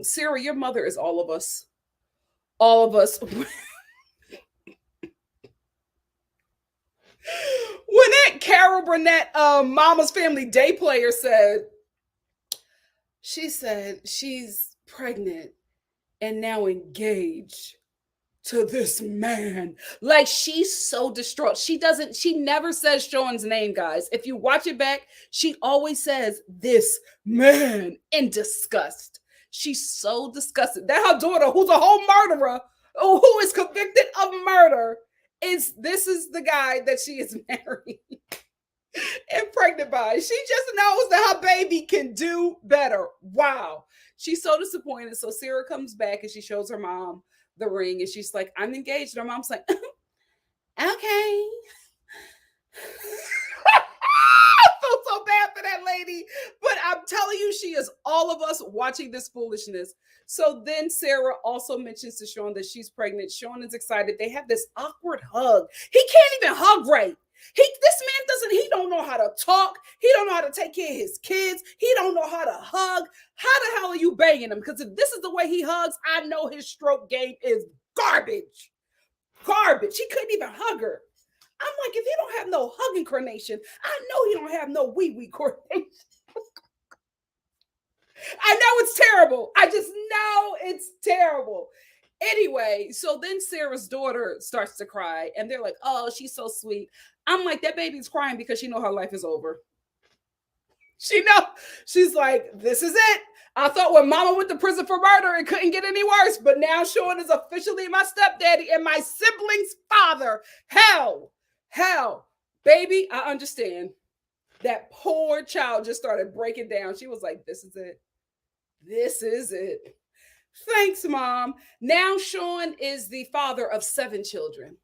Sarah, your mother is all of us. All of us. When that Carol Burnett, Mama's Family Day player said she's pregnant and now engaged to this man. Like she's so distraught. She never says Sean's name, guys. If you watch it back, she always says this man in disgust. She's so disgusted. That her daughter, who's a whole murderer, who is convicted of murder, this is the guy that she is marrying and pregnant by. She just knows that her baby can do better. Wow. She's so disappointed. So Sarah comes back and she shows her mom the ring and she's like, I'm engaged. And her mom's like, okay. I feel so bad for that lady, but I'm telling you, she is all of us watching this foolishness. So then Sarah also mentions to Sean that she's pregnant. Sean is excited. They have this awkward hug. He can't even hug right. He don't know how to talk. He don't know how to take care of his kids. He don't know how to hug. How the hell are you banging him? Because if this is the way he hugs, I know his stroke game is garbage. Garbage. He couldn't even hug her. I'm like, if he don't have no hugging coordination, I know he don't have no wee-wee coordination. I know it's terrible. I just know it's terrible. Anyway, so then Sarah's daughter starts to cry and they're like, oh, she's so sweet. I'm like, that baby's crying because she know her life is over. She know. She's like, this is it. I thought when mama went to prison for murder, it couldn't get any worse. But now Sean is officially my stepdaddy and my sibling's father. Hell, baby, I understand. That poor child just started breaking down. She was like, this is it. This is it. Thanks, Mom. Now Sean is the father of 7 children.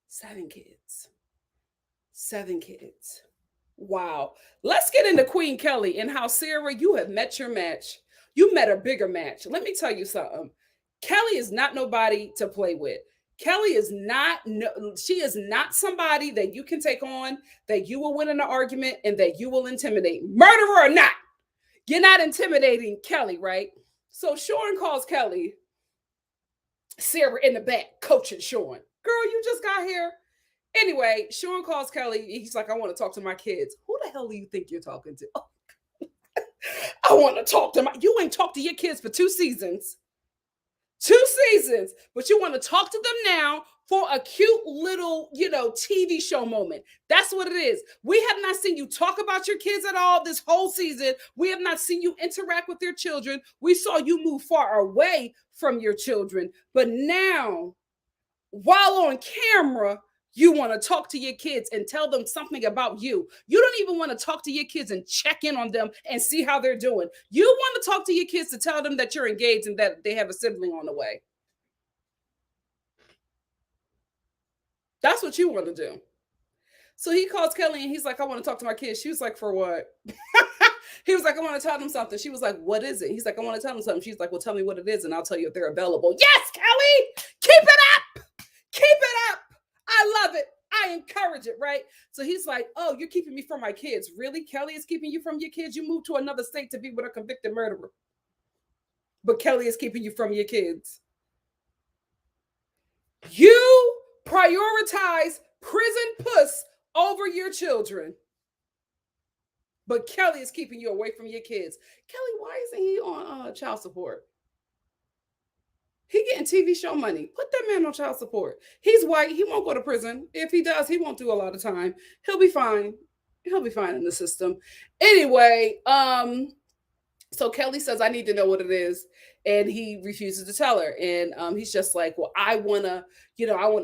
7 kids. 7 kids. Wow. Let's get into Queen Kelly and how, Sarah, you have met your match. You met a bigger match. Let me tell you something. Kelly is not nobody to play with. Kelly is not, she is not somebody that you can take on, that you will win in an argument and that you will intimidate. Murderer or not, you're not intimidating Kelly, right? So Sean calls Kelly. Sarah in the back coaching Sean. Girl, you just got here. Anyway, Sean calls Kelly. He's like, I want to talk to my kids. Who the hell do you think you're talking to? Oh, I want to talk to you ain't talked to your kids for 2 seasons. 2 seasons. But you want to talk to them now for a cute little, TV show moment. That's what it is. We have not seen you talk about your kids at all this whole season. We have not seen you interact with your children. We saw you move far away from your children. But now, while on camera, you want to talk to your kids and tell them something about you. You don't even want to talk to your kids and check in on them and see how they're doing. You want to talk to your kids to tell them that you're engaged and that they have a sibling on the way. That's what you want to do. So he calls Kelly and he's like, I want to talk to my kids. She was like, for what? He was like, I want to tell them something. She was like, what is it? He's like, I want to tell them something. She's like, well, tell me what it is and I'll tell you if they're available. Yes, Kelly, keep it up. Keep it up. I love it. I encourage it, right? So he's like, oh, you're keeping me from my kids. Really? Kelly is keeping you from your kids? You moved to another state to be with a convicted murderer. But Kelly is keeping you from your kids. You prioritize prison puss over your children. But Kelly is keeping you away from your kids. Kelly, why isn't he on child support? He getting TV show money. Put that man on child support. He's white. He won't go to prison. If he does, he won't do a lot of time. He'll be fine. He'll be fine in the system. Anyway, so Kelly says, I need to know what it is. And he refuses to tell her. And he's just like, well, I want to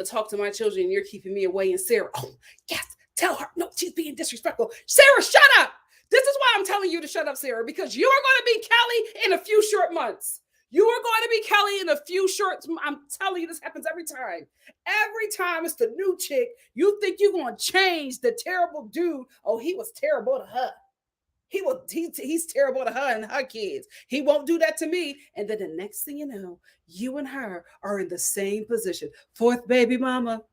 talk to my children and you're keeping me away. And Sarah, oh, yes, tell her. No, she's being disrespectful. Sarah, shut up. This is why I'm telling you to shut up, Sarah, because you are going to be Kelly in a few short months. You are going to be Kelly in a few short. I'm telling you, this happens every time. Every time it's the new chick. You think you're going to change the terrible dude. Oh, he was terrible to her. He's terrible to her and her kids. He won't do that to me. And then the next thing you know, you and her are in the same position. 4th baby mama.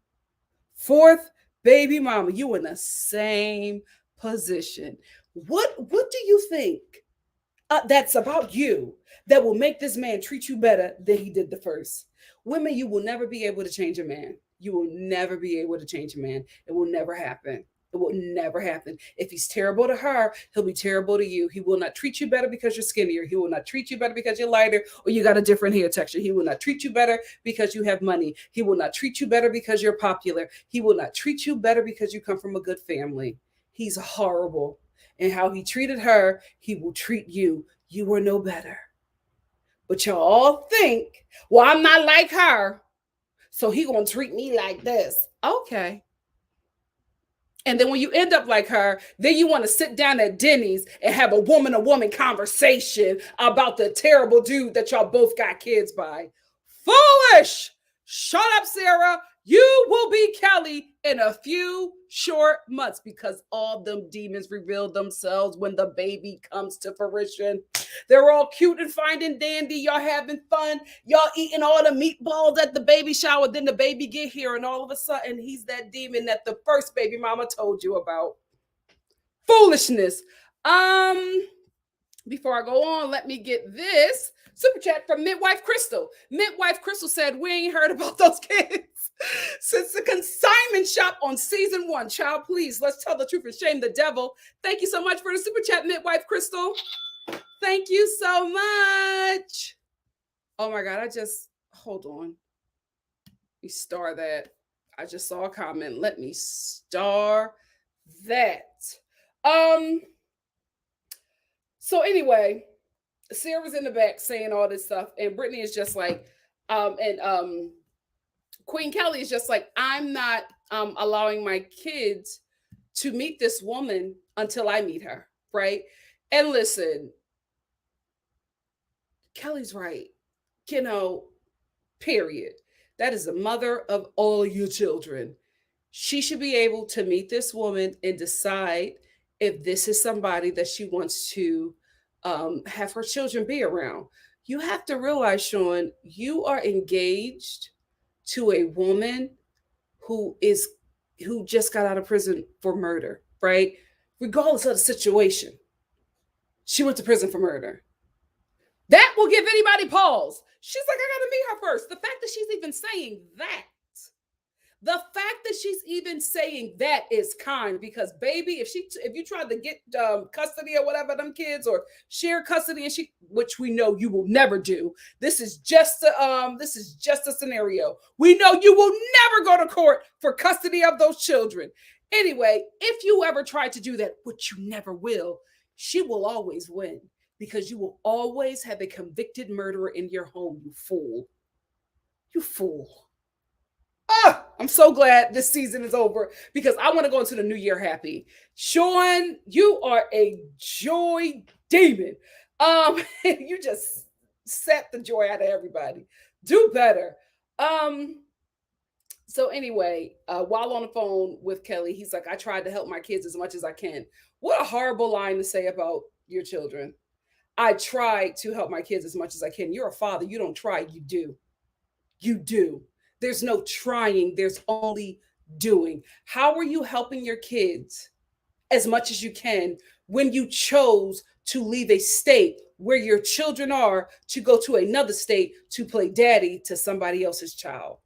4th baby mama. You in the same position. What do you think that's about you that will make this man treat you better than he did the first? Women, you will never be able to change a man. You will never be able to change a man. It will never happen. It will never happen. If he's terrible to her, he'll be terrible to you. He will not treat you better because you're skinnier. He will not treat you better because you're lighter or you got a different hair texture. He will not treat you better because you have money. He will not treat you better because you're popular. He will not treat you better because you come from a good family. He's horrible. And how he treated her, he will treat you. You were no better. But y'all all think, well, I'm not like her, so he gonna treat me like this. Okay. And then when you end up like her, then you want to sit down at Denny's and have a woman-to-woman conversation about the terrible dude that y'all both got kids by. Foolish! Shut up, Sarah. You will be Kelly in a few short months because all them demons reveal themselves when the baby comes to fruition. They're all cute and fine and dandy. Y'all having fun. Y'all eating all the meatballs at the baby shower. Then the baby get here and all of a sudden he's that demon that the first baby mama told you about. Foolishness. Before I go on, let me get this super chat from Midwife Crystal. Midwife Crystal said, we ain't heard about those kids since the consignment shop on season 1. Child, please, let's tell the truth and shame the devil. Thank you so much for the super chat, Midwife Crystal. Thank you so much. Oh my God, hold on. Let me star that. I just saw a comment. Let me star that. So anyway, Sarah's in the back saying all this stuff, and Brittany is just like, Queen Kelly is just like, I'm not allowing my kids to meet this woman until I meet her, right? And listen, Kelly's right, period. That is the mother of all your children. She should be able to meet this woman and decide if this is somebody that she wants to have her children be around. You have to realize, Sean, you are engaged to a woman who just got out of prison for murder, right? Regardless of the situation, she went to prison for murder. That will give anybody pause. She's like, I gotta meet her first. The fact that she's even saying that, is kind, because baby, if you tried to get custody or whatever them kids, or share custody, and which we know you will never do. This is just a scenario. We know you will never go to court for custody of those children. Anyway, if you ever try to do that, which you never will, she will always win, because you will always have a convicted murderer in your home, you fool. You fool. I'm so glad this season is over, because I want to go into the new year happy. Sean, you are a joy demon. You just set the joy out of everybody. Do better. So anyway, while on the phone with Kelly, he's like, I tried to help my kids as much as I can. What a horrible line to say about your children. I tried to help my kids as much as I can. You're a father. You don't try. You do. You do. There's no trying. There's only doing. How are you helping your kids as much as you can when you chose to leave a state where your children are to go to another state to play daddy to somebody else's child?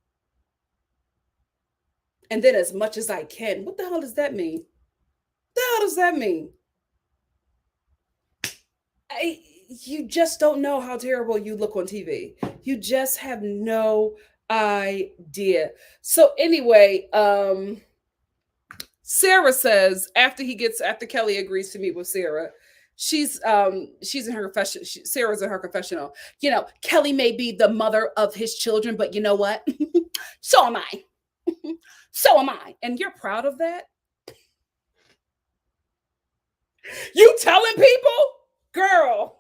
And then as much as I can. What the hell does that mean? What the hell does that mean? You just don't know how terrible you look on TV. You just have no idea. So anyway, Sarah says after Kelly agrees to meet with Sarah, she's in her confession. Sarah's in her confessional. Kelly may be the mother of his children, but you know what? So am I. So am I. And you're proud of that? You telling people? Girl,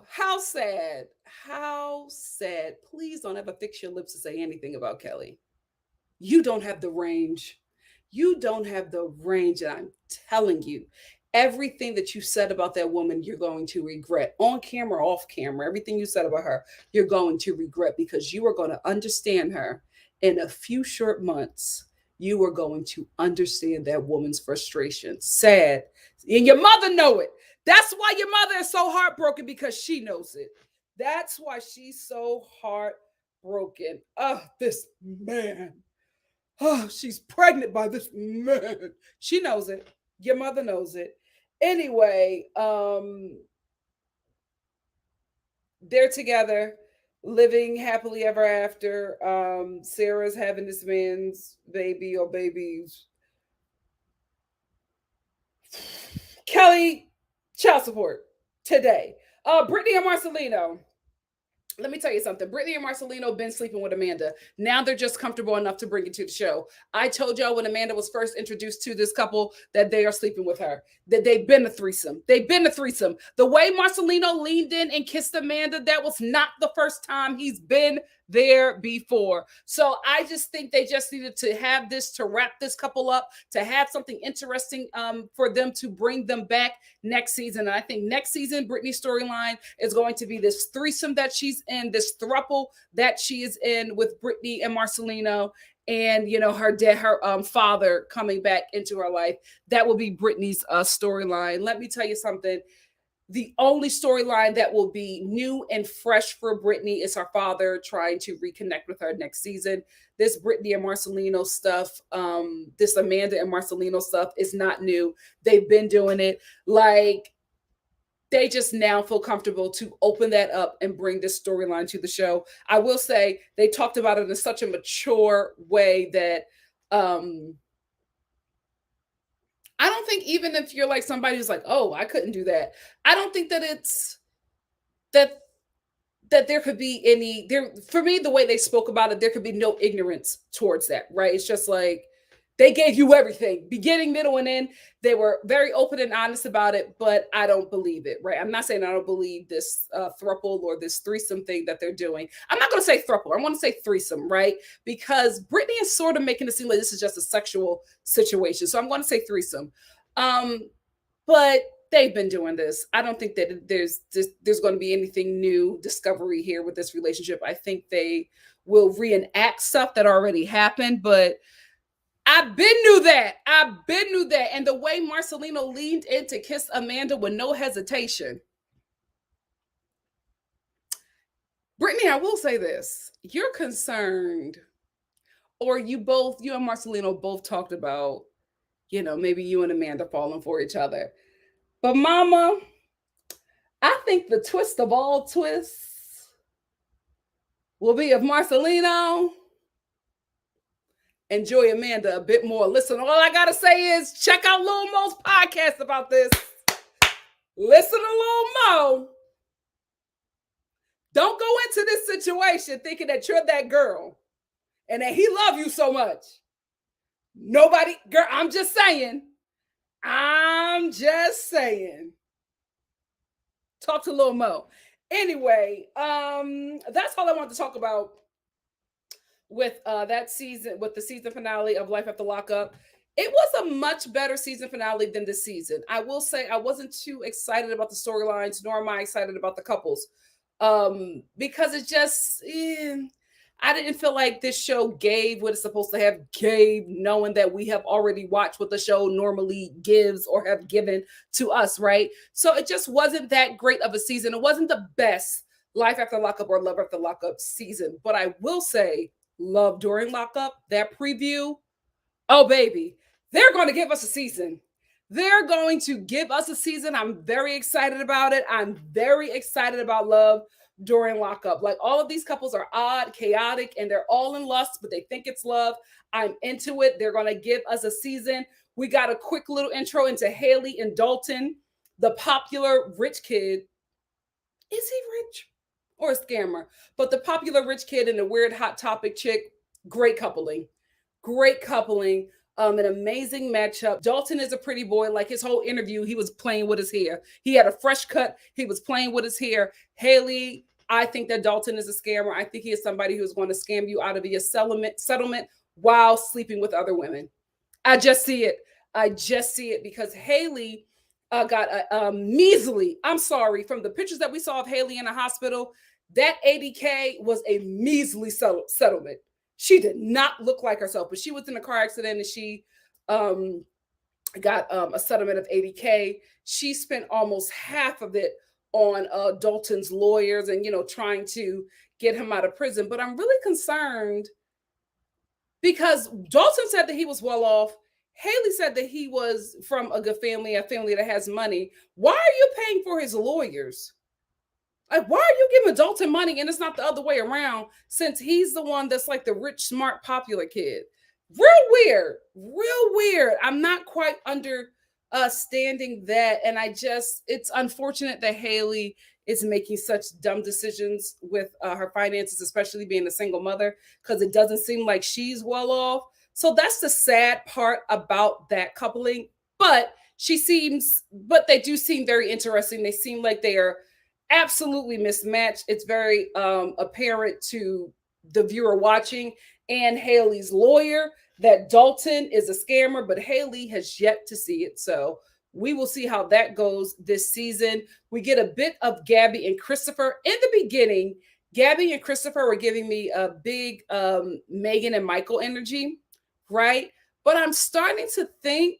how sad. How sad. Please don't ever fix your lips to say anything about Kelly. You don't have the range. You don't have the range. And I'm telling you, everything that you said about that woman, you're going to regret. On camera, off camera, everything you said about her, you're going to regret, because you are going to understand her in a few short months. You are going to understand that woman's frustration. Sad. And your mother know it. That's why your mother is so heartbroken, because she knows it. That's why she's so heartbroken. heartbroken. Oh, this man. Oh, she's pregnant by this man. She knows it. Your mother knows it. Anyway, they're together, living happily ever after. Sarah's having this man's baby or babies. Kelly, child support today. Brittany and Marcelino. Let me tell you something. Brittany and Marcelino been sleeping with Amanda. Now they're just comfortable enough to bring it to the show. I told y'all when Amanda was first introduced to this couple that they are sleeping with her. That they've been a threesome. They've been a threesome. The way Marcelino leaned in and kissed Amanda, that was not the first time. He's been there before. So I just think they just needed to have this to wrap this couple up, to have something interesting for them to bring them back next season. And I think next season, Brittany's storyline is going to be this threesome that she's in, this throuple that she is in with Brittany and Marcelino, and her father coming back into her life. That will be Brittany's storyline. Let me tell you something. The only storyline that will be new and fresh for Brittany is her father trying to reconnect with her next season. This Brittany and Marcelino stuff, this Amanda and Marcelino stuff is not new. They've been doing it. Like, they just now feel comfortable to open that up and bring this storyline to the show. I will say they talked about it in such a mature way that I don't think, even if you're like somebody who's like, oh, I couldn't do that, I don't think that it's that there could be any there. For me, the way they spoke about it, there could be no ignorance towards that, right? It's just like they gave you everything, beginning, middle, and end. They were very open and honest about it, but I don't believe it, right? I'm not saying I don't believe this throuple or this threesome thing that they're doing. I'm not going to say throuple. I want to say threesome, right? Because Brittany is sort of making it seem like this is just a sexual situation. So I'm going to say threesome. But they've been doing this. I don't think that there's going to be anything new discovery here with this relationship. I think they will reenact stuff that already happened, but I've been knew that. And the way Marcelino leaned in to kiss Amanda with no hesitation. Brittany, I will say this. You're concerned, or you and Marcelino both talked about, maybe you and Amanda falling for each other. But mama, I think the twist of all twists will be if Marcelino enjoy Amanda a bit more. Listen, all I gotta say is check out Lil Mo's podcast about this. Listen to Lil Mo. Don't go into this situation thinking that you're that girl and that he love you so much. Nobody, girl, I'm just saying. Talk to Lil Mo. Anyway, that's all I want to talk about with that season, with the season finale of Life After Lockup. It was a much better season finale than this season. I will say I wasn't too excited about the storylines, nor am I excited about the couples. Because it just, I didn't feel like this show gave what it's supposed to have gave, knowing that we have already watched what the show normally gives or have given to us, right? So it just wasn't that great of a season. It wasn't the best Life After Lockup or Love After Lockup season. But I will say, Love During Lockup, that preview, oh baby, they're going to give us a season. They're going to give us a season. I'm very excited about it. I'm very excited about Love During Lockup. Like, all of these couples are odd, chaotic, and they're all in lust, but they think it's love. I'm into it. They're going to give us a season. We got a quick little intro into Haley and Dalton, the popular rich kid. Is he rich or a scammer? But the popular rich kid and the weird hot topic chick, great coupling. An amazing matchup. Dalton is a pretty boy. Like, his whole interview, he was playing with his hair. He had a fresh cut. He was playing with his hair. Haley, I think that Dalton is a scammer. I think he is somebody who's going to scam you out of your settlement while sleeping with other women. I just see it because Haley got a measly, I'm sorry, from the pictures that we saw of Haley in the hospital, that $80K was a measly settlement. She did not look like herself, but she was in a car accident and she got a settlement of $80K. She spent almost half of it on Dalton's lawyers and, trying to get him out of prison. But I'm really concerned because Dalton said that he was well off. Haley said that he was from a good family, a family that has money. Why are you paying for his lawyers? Like, why are you giving Dalton money and it's not the other way around, since he's the one that's like the rich, smart, popular kid? Real weird. I'm not quite understanding that. And it's unfortunate that Haley is making such dumb decisions with her finances, especially being a single mother, because it doesn't seem like she's well off. So that's the sad part about that coupling. But they do seem very interesting. They seem like they are absolutely mismatched. It's very apparent to the viewer watching and Haley's lawyer that Dalton is a scammer, but Haley has yet to see it. So we will see how that goes this season. We get a bit of Gabby and Christopher. In the beginning, Gabby and Christopher were giving me a big Megan and Michael energy, right? But I'm starting to think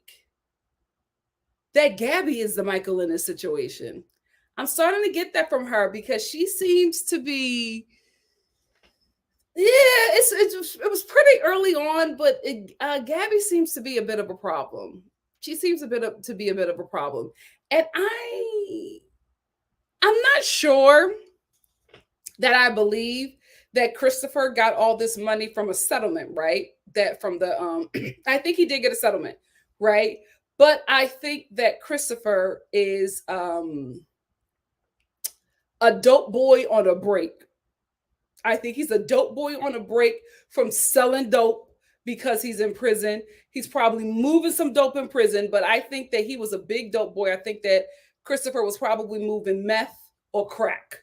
that Gabby is the Michael in this situation. I'm starting to get that from her because she seems to be, it was pretty early on, but Gabby seems to be a bit of a problem. She seems to be a bit of a problem, and I'm not sure that I believe that Christopher got all this money from a settlement, right? That from the I think he did get a settlement, right? But I think that Christopher is a dope boy on a break. I think he's a dope boy on a break from selling dope because he's in prison. He's probably moving some dope in prison, but I think that he was a big dope boy. I think that Christopher was probably moving meth or crack.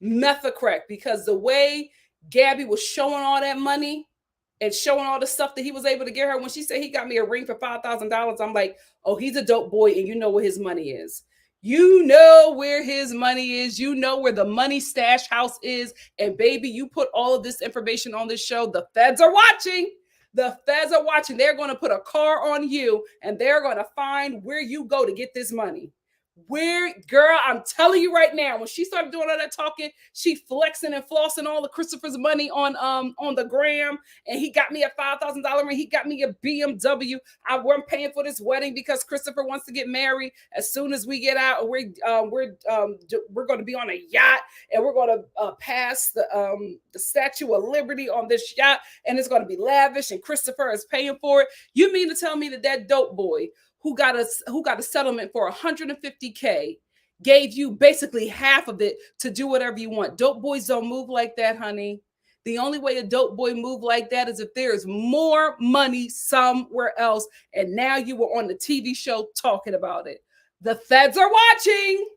Meth or crack, because the way Gabby was showing all that money and showing all the stuff that he was able to get her, when she said he got me a ring for $5,000, I'm like, oh, he's a dope boy and you know where his money is. You know where his money is. You know where the money stash house is. And baby, you put all of this information on this show. The feds are watching. The feds are watching. They're going to put a car on you and they're going to find where you go to get this money. Where, girl, I'm telling you right now, when she started doing all that talking, she flexing and flossing all of Christopher's money on the gram, and he got me a $5,000 ring. He got me a BMW. I wasn't paying for this wedding because Christopher wants to get married as soon as we get out. We're going to be on a yacht, and we're going to pass the Statue of Liberty on this yacht, and it's going to be lavish, and Christopher is paying for it. You mean to tell me that dope boy who got a settlement for $150K gave you basically half of it to do whatever you want? Dope boys don't move like that, honey. The only way a dope boy move like that is if there is more money somewhere else. And now you were on the TV show talking about it. The feds are watching.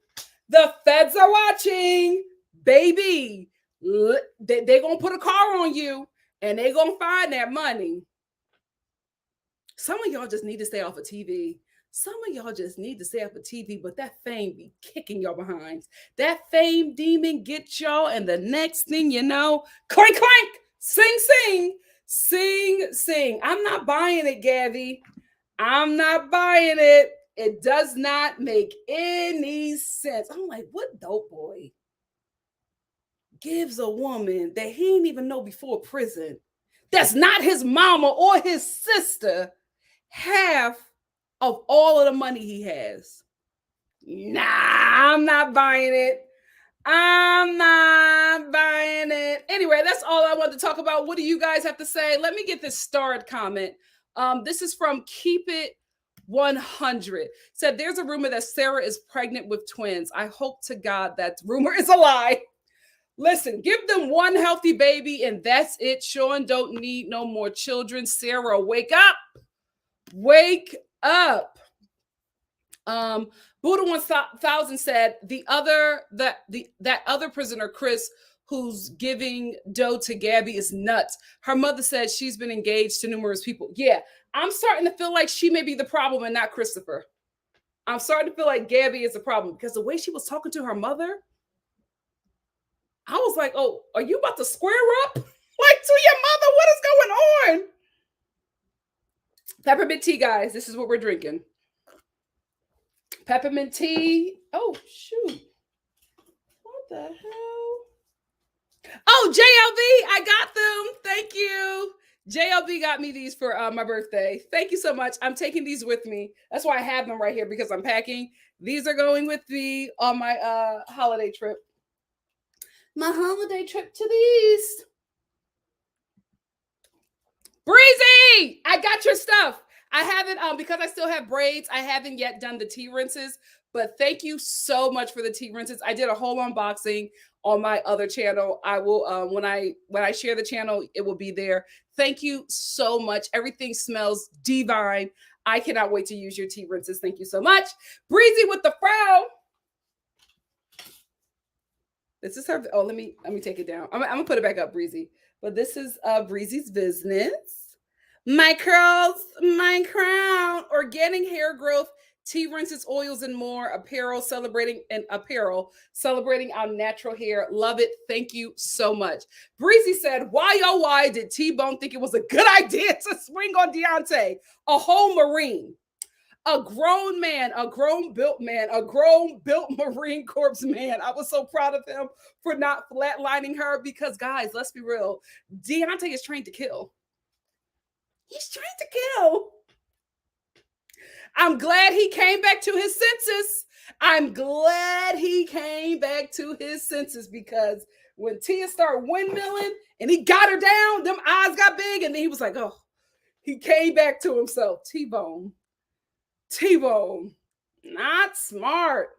The feds are watching, baby. They're going to put a car on you and they're going to find that money. Some of y'all just need to stay off of TV. Some of y'all just need to stay off of TV, but that fame be kicking y'all behinds. That fame demon gets y'all, and the next thing you know, clank, clank, sing, sing, sing, sing. I'm not buying it, Gabby. I'm not buying it. It does not make any sense. I'm like, what dope boy gives a woman that he didn't even know before prison, that's not his mama or his sister, half of all of the money he has? Nah, I'm not buying it. I'm not buying it. Anyway, that's all I wanted to talk about. What do you guys have to say? Let me get this starred comment. This is from Keep It 100. Said, there's a rumor that Sarah is pregnant with twins. I hope to God that rumor is a lie. Listen, give them one healthy baby and that's it. Sean don't need no more children. Sarah, wake up. Wake up. Buddha 1000 said that other prisoner, Chris, who's giving dough to Gabby, is nuts. Her mother said she's been engaged to numerous people. Yeah, I'm starting to feel like she may be the problem and not Christopher. I'm starting to feel like Gabby is the problem because the way she was talking to her mother, I was like, oh, are you about to square up? Like, to your mother? What is going on? Peppermint tea, guys. This is what we're drinking. Peppermint tea. Oh, shoot. What the hell? Oh, JLB, I got them. Thank you. JLB got me these for my birthday. Thank you so much. I'm taking these with me. That's why I have them right here because I'm packing. These are going with me on my holiday trip. My holiday trip to the east. Breezy, I got your stuff. I haven't because I still have braids. I haven't yet done the tea rinses, but thank you so much for the tea rinses. I did a whole unboxing on my other channel. I will when I share the channel, it will be there. Thank you so much. Everything smells divine. I cannot wait to use your tea rinses. Thank you so much. Breezy with the frown. This is her. Oh, let me take it down. I'm gonna put it back up, Breezy. But this is Breezy's business. My curls, my crown, organic hair growth, tea rinses, oils, and more. Apparel celebrating our natural hair. Love it. Thank you so much. Breezy said, "Why oh why did T-Bone think it was a good idea to swing on Deontay, a whole Marine?" A grown man, a grown built man, a grown built Marine Corps man. I was so proud of him for not flatlining her because, guys, let's be real. Deontay is trained to kill. He's trained to kill. I'm glad he came back to his senses. I'm glad he came back to his senses because when Tia started windmilling and he got her down, them eyes got big, and then he was like, oh, he came back to himself. T-Bone. T-Bone. Not smart.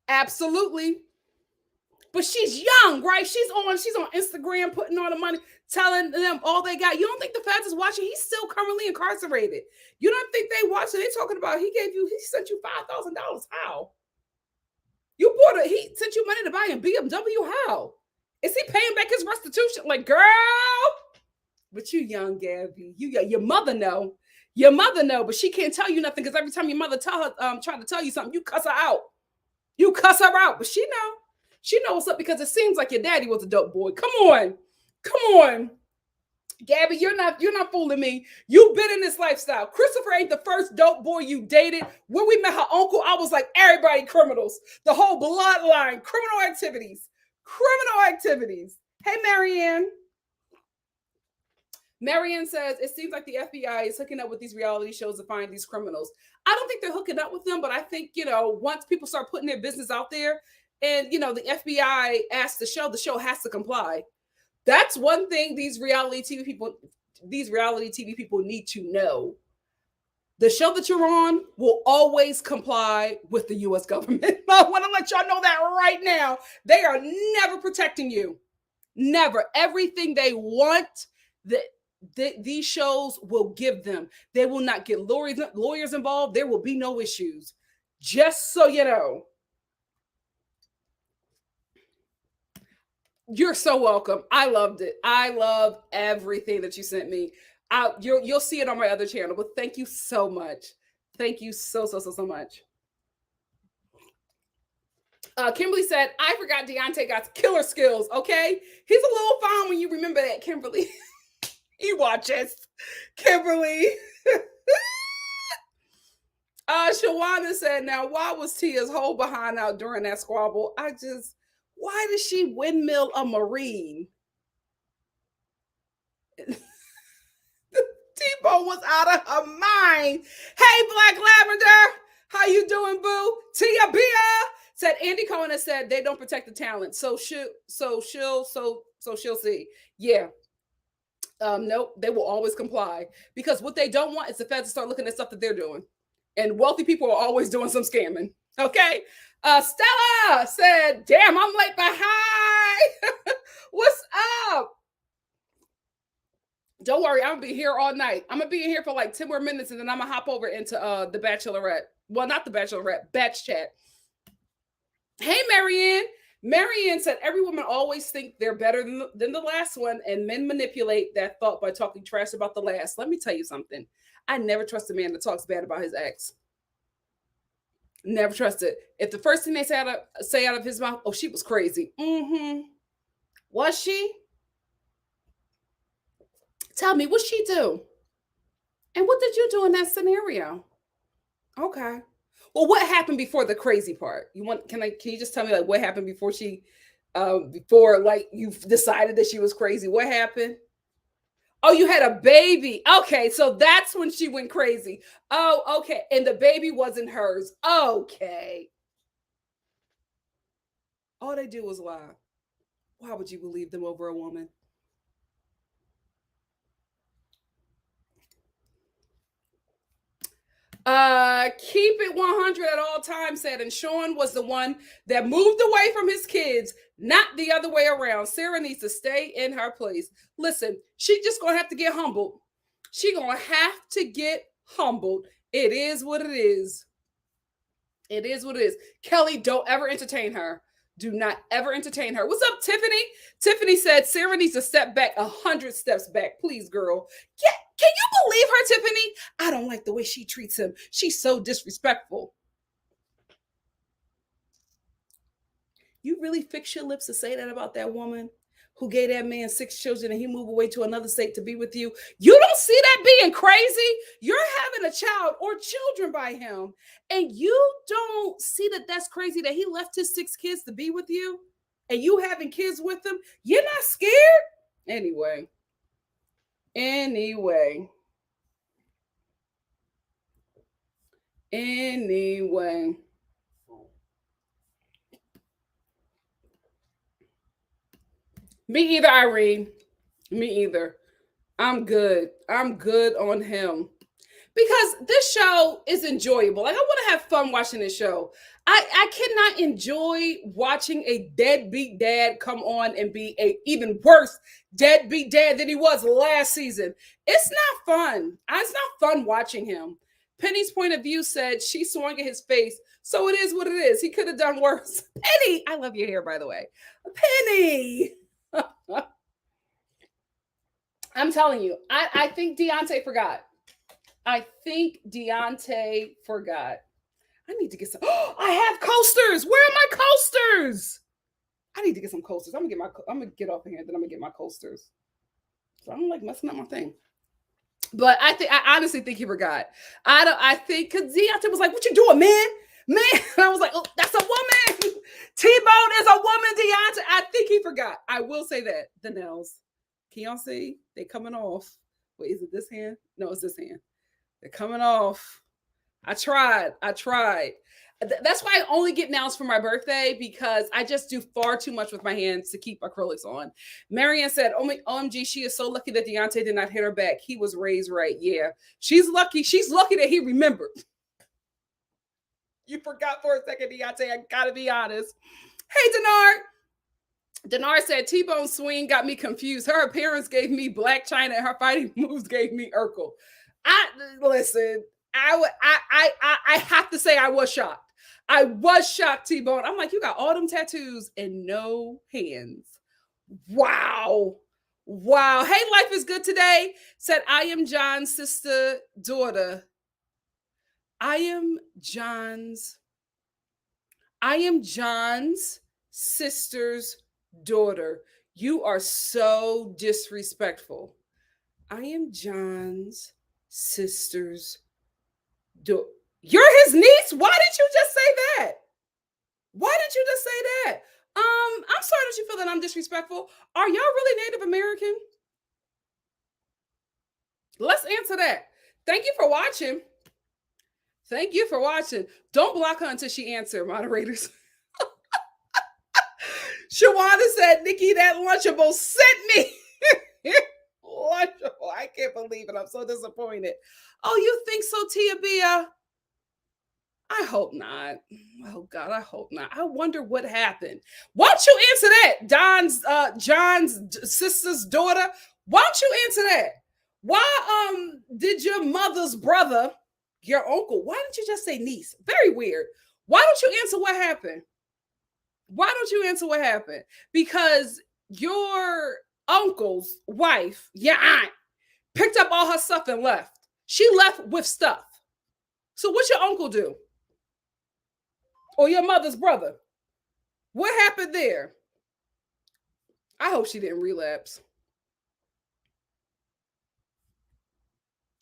Absolutely. But she's young, right? She's on Instagram putting all the money, telling them all they got. You don't think the feds is watching? He's still currently incarcerated. You don't think they watching? They talking about he sent you $5,000. How? He sent you money to buy a BMW. How? Is he paying back his restitution? Like, girl, but you young, Gabby. Your mother know. Your mother know, but she can't tell you nothing because every time your mother try to tell you something, you cuss her out. You cuss her out, but she know. She knows what's up because it seems like your daddy was a dope boy. Come on. Come on. Gabby, you're not fooling me. You've been in this lifestyle. Christopher ain't the first dope boy you dated. When we met her uncle, I was like, everybody criminals. The whole bloodline, criminal activities. Criminal activities. Hey, Marianne. Marianne says, it seems like the FBI is hooking up with these reality shows to find these criminals. I don't think they're hooking up with them, but I think, once people start putting their business out there and, the FBI asks the show has to comply. That's one thing these reality TV people need to know. The show that you're on will always comply with the US government. I want to let y'all know that right now. They are never protecting you. Never. Everything they want, these shows will give them. They will not get lawyers involved. There will be no issues. Just so you know. You're so welcome. I loved it. I love everything that you sent me. You'll see it on my other channel, but thank you so much. Thank you so much. Kimberly said, I forgot Deontay got killer skills. Okay. He's a little fine when you remember that, Kimberly. He watches. Kimberly. Shawana said, now, why was Tia's whole behind out during that squabble? Why did she windmill a Marine? T-Bone was out of her mind. Hey, Black Lavender. How you doing, boo? Tia Bia said Andy Cohen has said they don't protect the talent. So she'll see. Yeah. Nope, they will always comply because what they don't want is the feds to start looking at stuff that they're doing. And wealthy people are always doing some scamming. Okay. Stella said, damn, I'm late, but hi. What's up? Don't worry, I'm gonna be here all night. I'm gonna be in here for like 10 more minutes and then I'm gonna hop over into the Bachelorette. Well, not the Bachelorette, Batch Chat. Hey, Marianne. Marianne said every woman always think they're better than the last one, and men manipulate that thought by talking trash about the last. Let me tell you something. I never trust a man that talks bad about his ex. Never trust it. If the first thing they say out of his mouth, oh, she was crazy. Mm-hmm. Was she? Tell me, what she do? And what did you do in that scenario? Okay. Well, what happened before the crazy part? You want? Can you just tell me like what happened before she, before like you decided that she was crazy? What happened? Oh, you had a baby. Okay, so that's when she went crazy. Oh, okay, and the baby wasn't hers. Okay, all they do was lie. Why would you believe them over a woman? Keep it 100 at all times, said, and Sean was the one that moved away from his kids, not the other way around. Sarah needs to stay in her place. Listen, she just gonna have to get humbled. She gonna have to get humbled. It is what it is. It is what it is. Kelly, don't ever entertain her. Do not ever entertain her. What's up, Tiffany? Tiffany said Sarah needs to step back 100 steps back. Please, girl. Yeah, can you believe her, Tiffany? I don't like the way she treats him. She's so disrespectful. You really fix your lips to say that about that woman who gave that man 6 children and he moved away to another state to be with you? You don't see that being crazy? You're having a child or children by him, and you don't see that that's crazy that he left his 6 kids to be with you and you having kids with him? You're not scared? Anyway, anyway, anyway. Me either, Irene. Me either. I'm good. I'm good on him because this show is enjoyable. Like I want to have fun watching this show. I cannot enjoy watching a deadbeat dad come on and be a even worse deadbeat dad than he was last season. It's not fun. It's not fun watching him. Penny's point of view said she swung at his face, so it is what it is. He could have done worse. Penny, I love your hair, by the way. Penny. I'm telling you, I think Deontay forgot. I think Deontay forgot. I need to get some. Oh, I have coasters. Where are my coasters? I need to get some coasters. I'm gonna get off of here. Then I'm gonna get my coasters. So I don't like messing up my thing. But I honestly think he forgot. I don't. I think because Deontay was like, "What you doing, man? Man?" And I was like, "Oh, that's a woman. T-Bone is a woman." Deontay. I think he forgot. I will say that the nails. Can y'all see? They coming off. Wait, is it this hand? No, it's this hand. They're coming off. I tried. I tried. That's why I only get nails for my birthday because I just do far too much with my hands to keep acrylics on. Marianne said, OMG, she is so lucky that Deontay did not hit her back. He was raised right. Yeah. She's lucky. She's lucky that he remembered. You forgot for a second, Deontay. I gotta be honest. Hey, Denard. Denard said T-Bone swing got me confused. Her appearance gave me Black China and her fighting moves gave me Urkel. I listen. I have to say I was shocked. I was shocked, T-Bone. I'm like, you got all them tattoos and no hands. Wow. Wow. Hey, life is good today. Said I am John's sister daughter. I am John's. I am John's sister's daughter. You are so disrespectful. I am John's sister's daughter. You're his niece? Why did you just say that? Why did you just say that? I'm sorry that you feel that I'm disrespectful. Are y'all really Native American? Let's answer that. Thank you for watching. Thank you for watching. Don't block her until she answers, moderators. Shawana said, Nikki, that Lunchable sent me. Lunchable. I can't believe it. I'm so disappointed. Oh, you think so, Tia Bia? I hope not. Oh God, I hope not. I wonder what happened. Why don't you answer that? John's sister's daughter. Why don't you answer that? Why did your mother's brother, your uncle, why didn't you just say niece? Very weird. Why don't you answer what happened? Why don't you answer what happened? Because your uncle's wife, your aunt, picked up all her stuff and left. She left with stuff. So what's your uncle do? Or your mother's brother? What happened there? I hope she didn't relapse.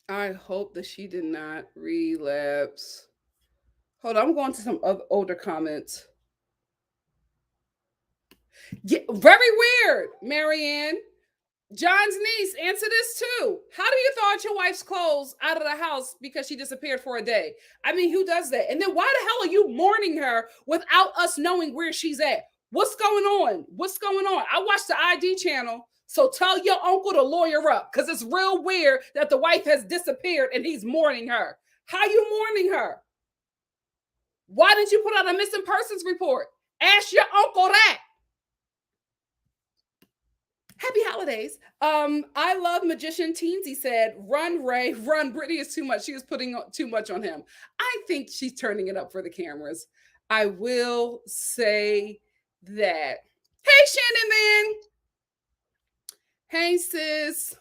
I hope that she did not relapse. Hold on, I'm going to some other older comments. Yeah, very weird, Marianne. John's niece, answer this too. How do you thaw out your wife's clothes out of the house because she disappeared for a day? I mean, who does that? And then why the hell are you mourning her without us knowing where she's at? What's going on? What's going on? I watched the ID channel. So tell your uncle to lawyer up because it's real weird that the wife has disappeared and he's mourning her. How you mourning her? Why didn't you put out a missing persons report? Ask your uncle that. Happy holidays. I love Magician Teensy said, run, Ray, run. Brittany is too much. She is putting too much on him. I think she's turning it up for the cameras. I will say that. Hey, Shannon, man. Hey, sis.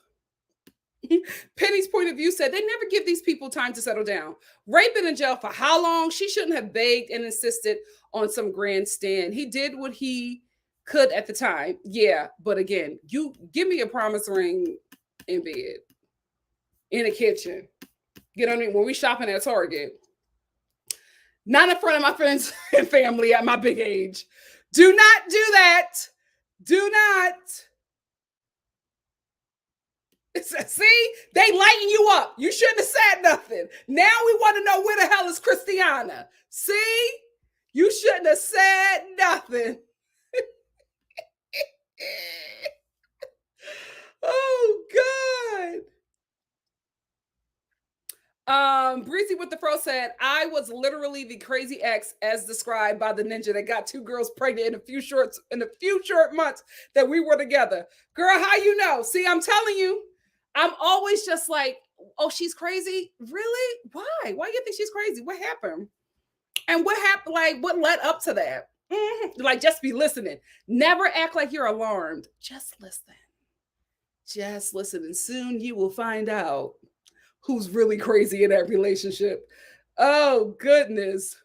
Penny's point of view said they never give these people time to settle down. Ray been in jail for how long? She shouldn't have begged and insisted on some grandstand. He did what he could at the time. Yeah, but again, you give me a promise ring in bed, in the kitchen. You know what I mean? When we shopping at Target. Not in front of my friends and family at my big age. Do not do that. Do not. See, they lighten you up. You shouldn't have said nothing. Now we want to know where the hell is Christiana. See, you shouldn't have said nothing. Oh God. Breezy with the Fro said, I was literally the crazy ex as described by the ninja that got 2 girls pregnant in a few short months that we were together. Girl, how you know? See, I'm telling you, I'm always just like, oh, she's crazy? Really? Why? Why do you think she's crazy? What happened? And what happened? Like, what led up to that? Like, just be listening. Never act like you're alarmed. Just listen. Just listen. And soon you will find out who's really crazy in that relationship. Oh, goodness.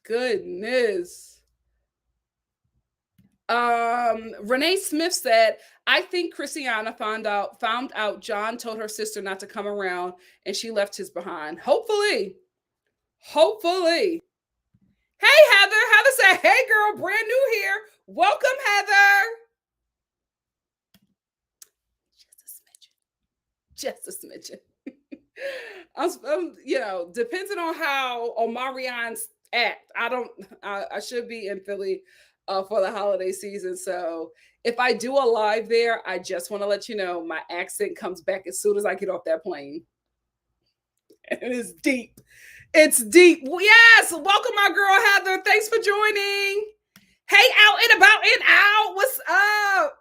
Goodness. Renee Smith said, I think Christiana found out John told her sister not to come around and she left his behind. Hopefully. Hey, Heather. Heather said, hey, girl, brand new here. Welcome, Heather. Just a smidgen. Depending on how Omarion's act, I should be in Philly for the holiday season. So if I do a live there, I just want to let you know my accent comes back as soon as I get off that plane. And it's deep. It's deep. Yes. Welcome, my girl, Heather. Thanks for joining. Hey, out and about and out. What's up?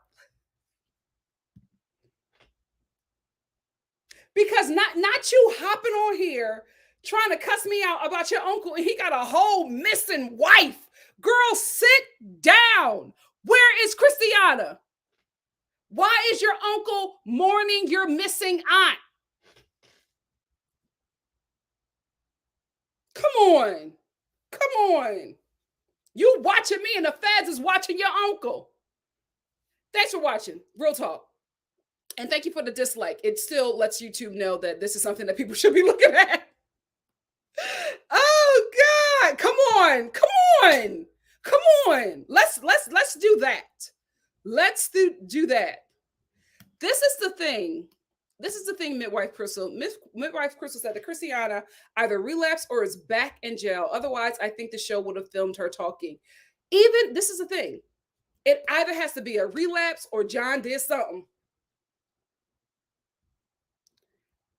Because not you hopping on here trying to cuss me out about your uncle and he got a whole missing wife. Girl, sit down. Where is Christiana? Why is your uncle mourning your missing aunt? Come on. You watching me and the feds is watching your uncle. Thanks for watching. Real talk. And thank you for the dislike. It still lets YouTube know that this is something that people should be looking at. Oh God. Come on. Let's do that. Let's do that. This is the thing, Midwife Crystal. Midwife Crystal said that Christiana either relapsed or is back in jail. Otherwise, I think the show would have filmed her talking. Even, this is the thing. It either has to be a relapse or John did something.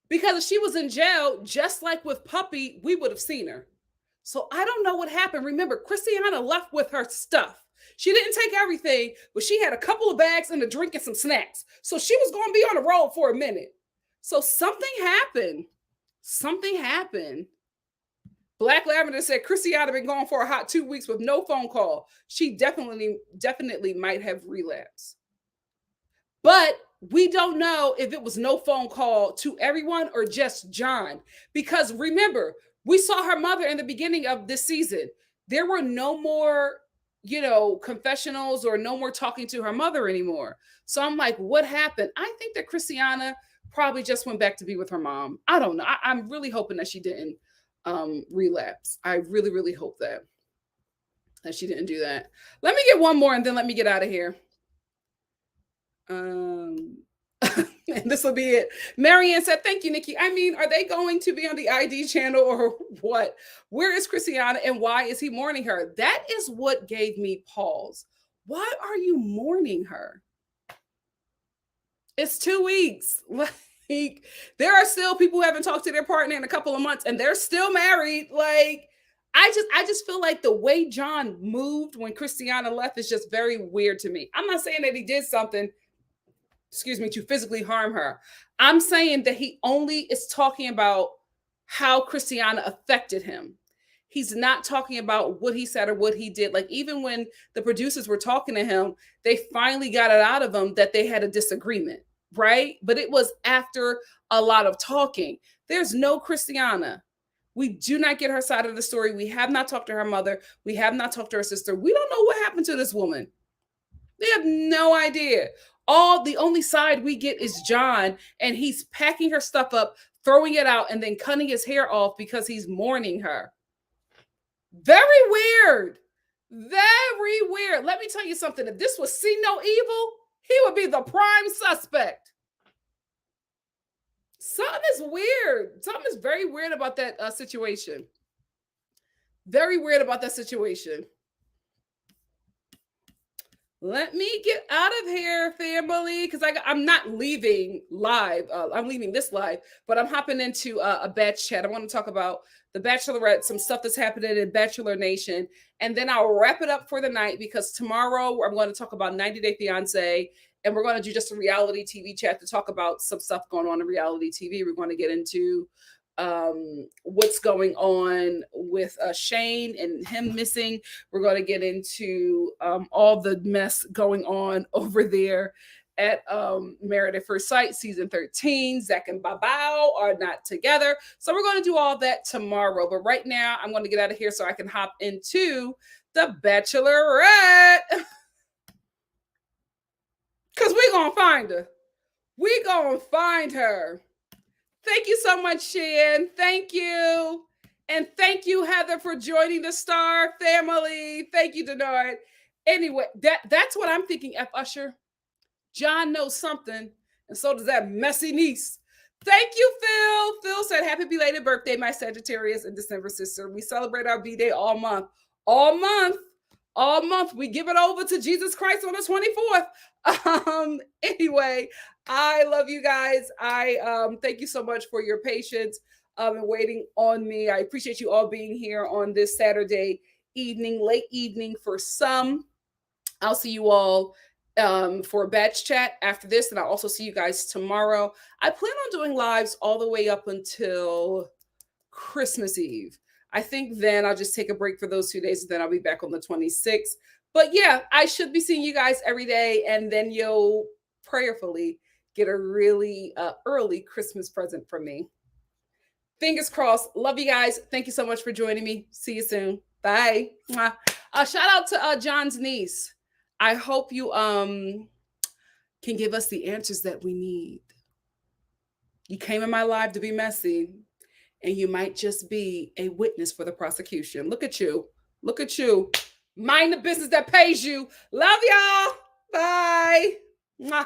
Because if she was in jail, just like with Puppy, we would have seen her. So I don't know what happened. Remember, Christiana left with her stuff. She didn't take everything, but she had a couple of bags and a drink and some snacks. So she was going to be on the road for a minute. So something happened. Black Lavender said Christiana been gone for a hot 2 weeks with no phone call. She definitely might have relapsed. But we don't know if it was no phone call to everyone or just John. Because remember, we saw her mother in the beginning of this season. There were no more, confessionals or no more talking to her mother anymore. So I'm like, what happened? I think that Christiana probably just went back to be with her mom. I don't know. I'm really hoping that she didn't relapse. I really, really hope that she didn't do that. Let me get one more and then let me get out of here. And this will be it. Marianne said, "Thank you, Nikki. I mean, are they going to be on the ID channel or what? Where is Christiana and why is he mourning her?" That is what gave me pause. Why are you mourning her? It's 2 weeks. Like, there are still people who haven't talked to their partner in a couple of months and they're still married. Like, I just feel like the way John moved when Christiana left is just very weird to me. I'm not saying that he did something, excuse me, to physically harm her. I'm saying that he only is talking about how Christiana affected him. He's not talking about what he said or what he did. Like, even when the producers were talking to him, they finally got it out of him that they had a disagreement, right? But it was after a lot of talking. There's no Christiana. We do not get her side of the story. We have not talked to her mother. We have not talked to her sister. We don't know what happened to this woman. They have no idea. The only side we get is John, and he's packing her stuff up, throwing it out, and then cutting his hair off because he's mourning her. Very weird. Very weird. Let me tell you something. If this was See No Evil, he would be the prime suspect. Something is weird. Something is very weird about that situation. Very weird about that situation. Let me get out of here, family, because I'm not leaving live. I'm leaving this live, but I'm hopping into a batch chat. I want to talk about the Bachelorette, some stuff that's happening in Bachelor Nation, and then I'll wrap it up for the night because tomorrow I'm going to talk about 90 Day Fiance, and we're going to do just a reality TV chat to talk about some stuff going on in reality TV. We're going to get into what's going on with Shane and him missing. We're going to get into all the mess going on over there at Married at First Sight season 13. Zach and Babao are not together. So we're going to do all that tomorrow. But right now, I'm going to get out of here so I can hop into the Bachelorette. Because we're going to find her. We're going to find her. Thank you so much, Shan. Thank you. And thank you, Heather, for joining the Star family. Thank you, Denard. Anyway, that's what I'm thinking, F. Usher. John knows something, and so does that messy niece. Thank you, Phil. Phil said, "Happy belated birthday, my Sagittarius and December sister. We celebrate our B-Day all month. All month. All month. We give it over to Jesus Christ on the 24th. Anyway, I love you guys. I thank you so much for your patience and waiting on me. I appreciate you all being here on this Saturday evening, late evening for some. I'll see you all for a batch chat after this, and I'll also see you guys tomorrow. I plan on doing lives all the way up until Christmas Eve. I think then I'll just take a break for those 2 days, and then I'll be back on the 26th. But yeah, I should be seeing you guys every day, and then you'll prayerfully get a really early Christmas present from me. Fingers crossed. Love you guys. Thank you so much for joining me. See you soon. Bye. Shout out to John's niece. I hope you can give us the answers that we need. You came in my life to be messy, and you might just be a witness for the prosecution. Look at you. Look at you. Mind the business that pays you. Love y'all. Bye. Mwah.